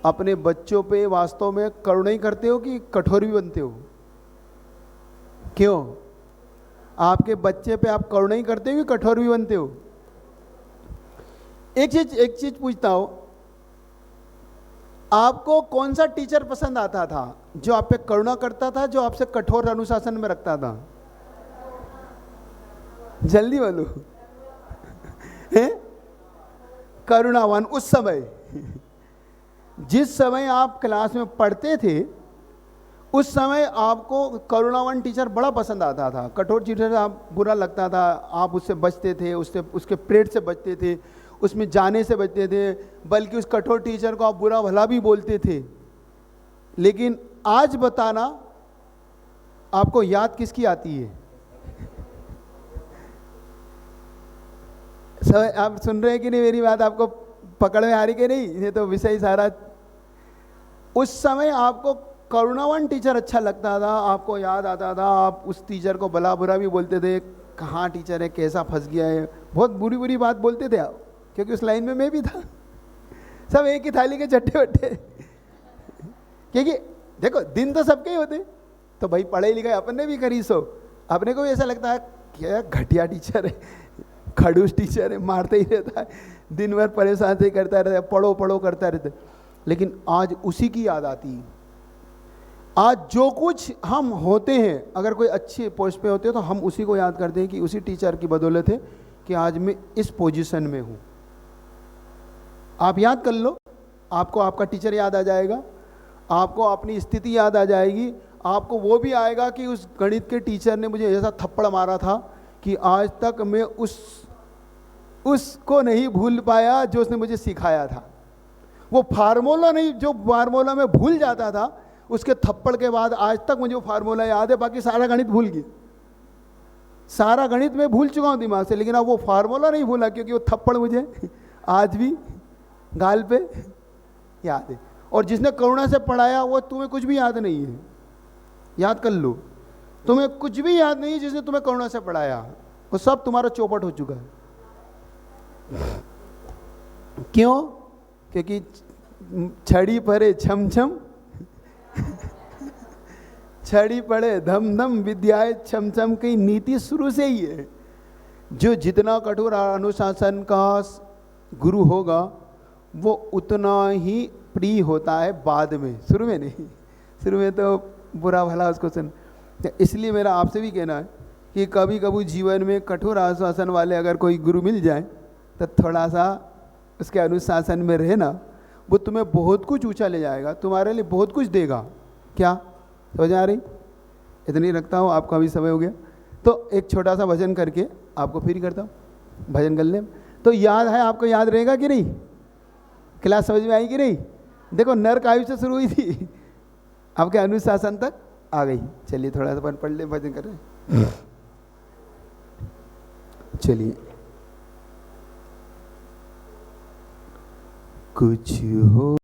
Speaker 1: अपने बच्चों पे वास्तव में करुणा ही करते हो कि कठोर भी बनते हो? क्यों? आपके बच्चे पे आप करुणा ही करते हो कि कठोर भी बनते हो? एक चीज पूछता हूं, आपको कौन सा टीचर पसंद आता था? जो आप पे करुणा करता था, जो आपसे कठोर अनुशासन में रखता था? जल्दी बोलो। है करुणावान। उस समय, जिस समय आप क्लास में पढ़ते थे, उस समय आपको करुणावान टीचर बड़ा पसंद आता था। कठोर टीचर से आप बुरा लगता था, आप उससे बचते थे, उसके परेड से बचते थे, उसमें जाने से बचते थे, बल्कि उस कठोर टीचर को आप बुरा भला भी बोलते थे। लेकिन आज बताना, आपको याद किसकी आती है? सब आप सुन रहे हैं कि नहीं मेरी बात? आपको पकड़ में आ रही कि नहीं? ये तो विषय सारा। उस समय आपको करुणावान टीचर अच्छा लगता था, आपको याद आता था, आप उस टीचर को भला बुरा भी बोलते थे। कहाँ टीचर है, कैसा फंस गया है, बहुत बुरी बुरी बात बोलते थे आप, क्योंकि उस लाइन में मैं भी था। सब एक ही थाली के चट्टे बट्टे। क्योंकि देखो, दिन तो सबके ही होते, तो भाई पढ़े लिखे अपने भी करी सो, अपने को भी ऐसा लगता है क्या घटिया टीचर है, खड़ूस टीचर है, मारते ही रहता है, दिन भर परेशान से करता रहता है, पढ़ो पढ़ो करता रहता है। लेकिन आज उसी की याद आती है। आज जो कुछ हम होते हैं, अगर कोई अच्छे पोस्ट पे होते हैं तो हम उसी को याद करते हैं कि उसी टीचर की बदौलत है कि आज मैं इस पोजीशन में हूँ। आप याद कर लो, आपको आपका टीचर याद आ जाएगा, आपको अपनी स्थिति याद आ जाएगी, आपको वो भी आएगा कि उस गणित के टीचर ने मुझे ऐसा थप्पड़ मारा था कि आज तक मैं उसको नहीं भूल पाया जो उसने मुझे सिखाया था। वो फार्मूला नहीं, जो फार्मूला में भूल जाता था, उसके थप्पड़ के बाद आज तक मुझे वो फार्मूला याद है, बाकी सारा गणित भूल गया। सारा गणित मैं भूल चुका हूँ दिमाग से, लेकिन अब वो फार्मूला नहीं भूला क्योंकि वो थप्पड़ मुझे आज भी गाल पे याद है। और जिसने करुणा से पढ़ाया वो तुम्हें कुछ भी याद नहीं है, याद कर लो, तुम्हें कुछ भी याद नहीं है जिसने तुम्हें करुणा से पढ़ाया, वो सब तुम्हारा चौपट हो चुका है। क्यों? क्योंकि छड़ी पड़े छम छम छड़ी पड़े धम धम विद्याए छम छम की नीति शुरू से ही है। जो जितना कठोर अनुशासन का गुरु होगा वो उतना ही प्रिय होता है बाद में, शुरू में नहीं। शुरू में तो बुरा भला उसको सुन। इसलिए मेरा आपसे भी कहना है कि कभी कभी जीवन में कठोर अनुशासन वाले अगर कोई गुरु मिल जाए तो थोड़ा सा उसके अनुशासन में रहना, वो तुम्हें बहुत कुछ ऊंचा ले जाएगा, तुम्हारे लिए बहुत कुछ देगा। क्या समझ आ रही? इतनी रखता हूँ, आपका भी समय हो गया तो एक छोटा सा भजन करके आपको फिर करता हूँ। भजन कर ले तो याद है, आपको याद रहेगा कि नहीं? क्लास समझ में आई कि नहीं? देखो नर्क आयु से शुरू हुई थी, आपके अनुशासन तक आ गई। चलिए थोड़ा सा पढ़ ले, भजन कर रहे। चलिए। कुछ हो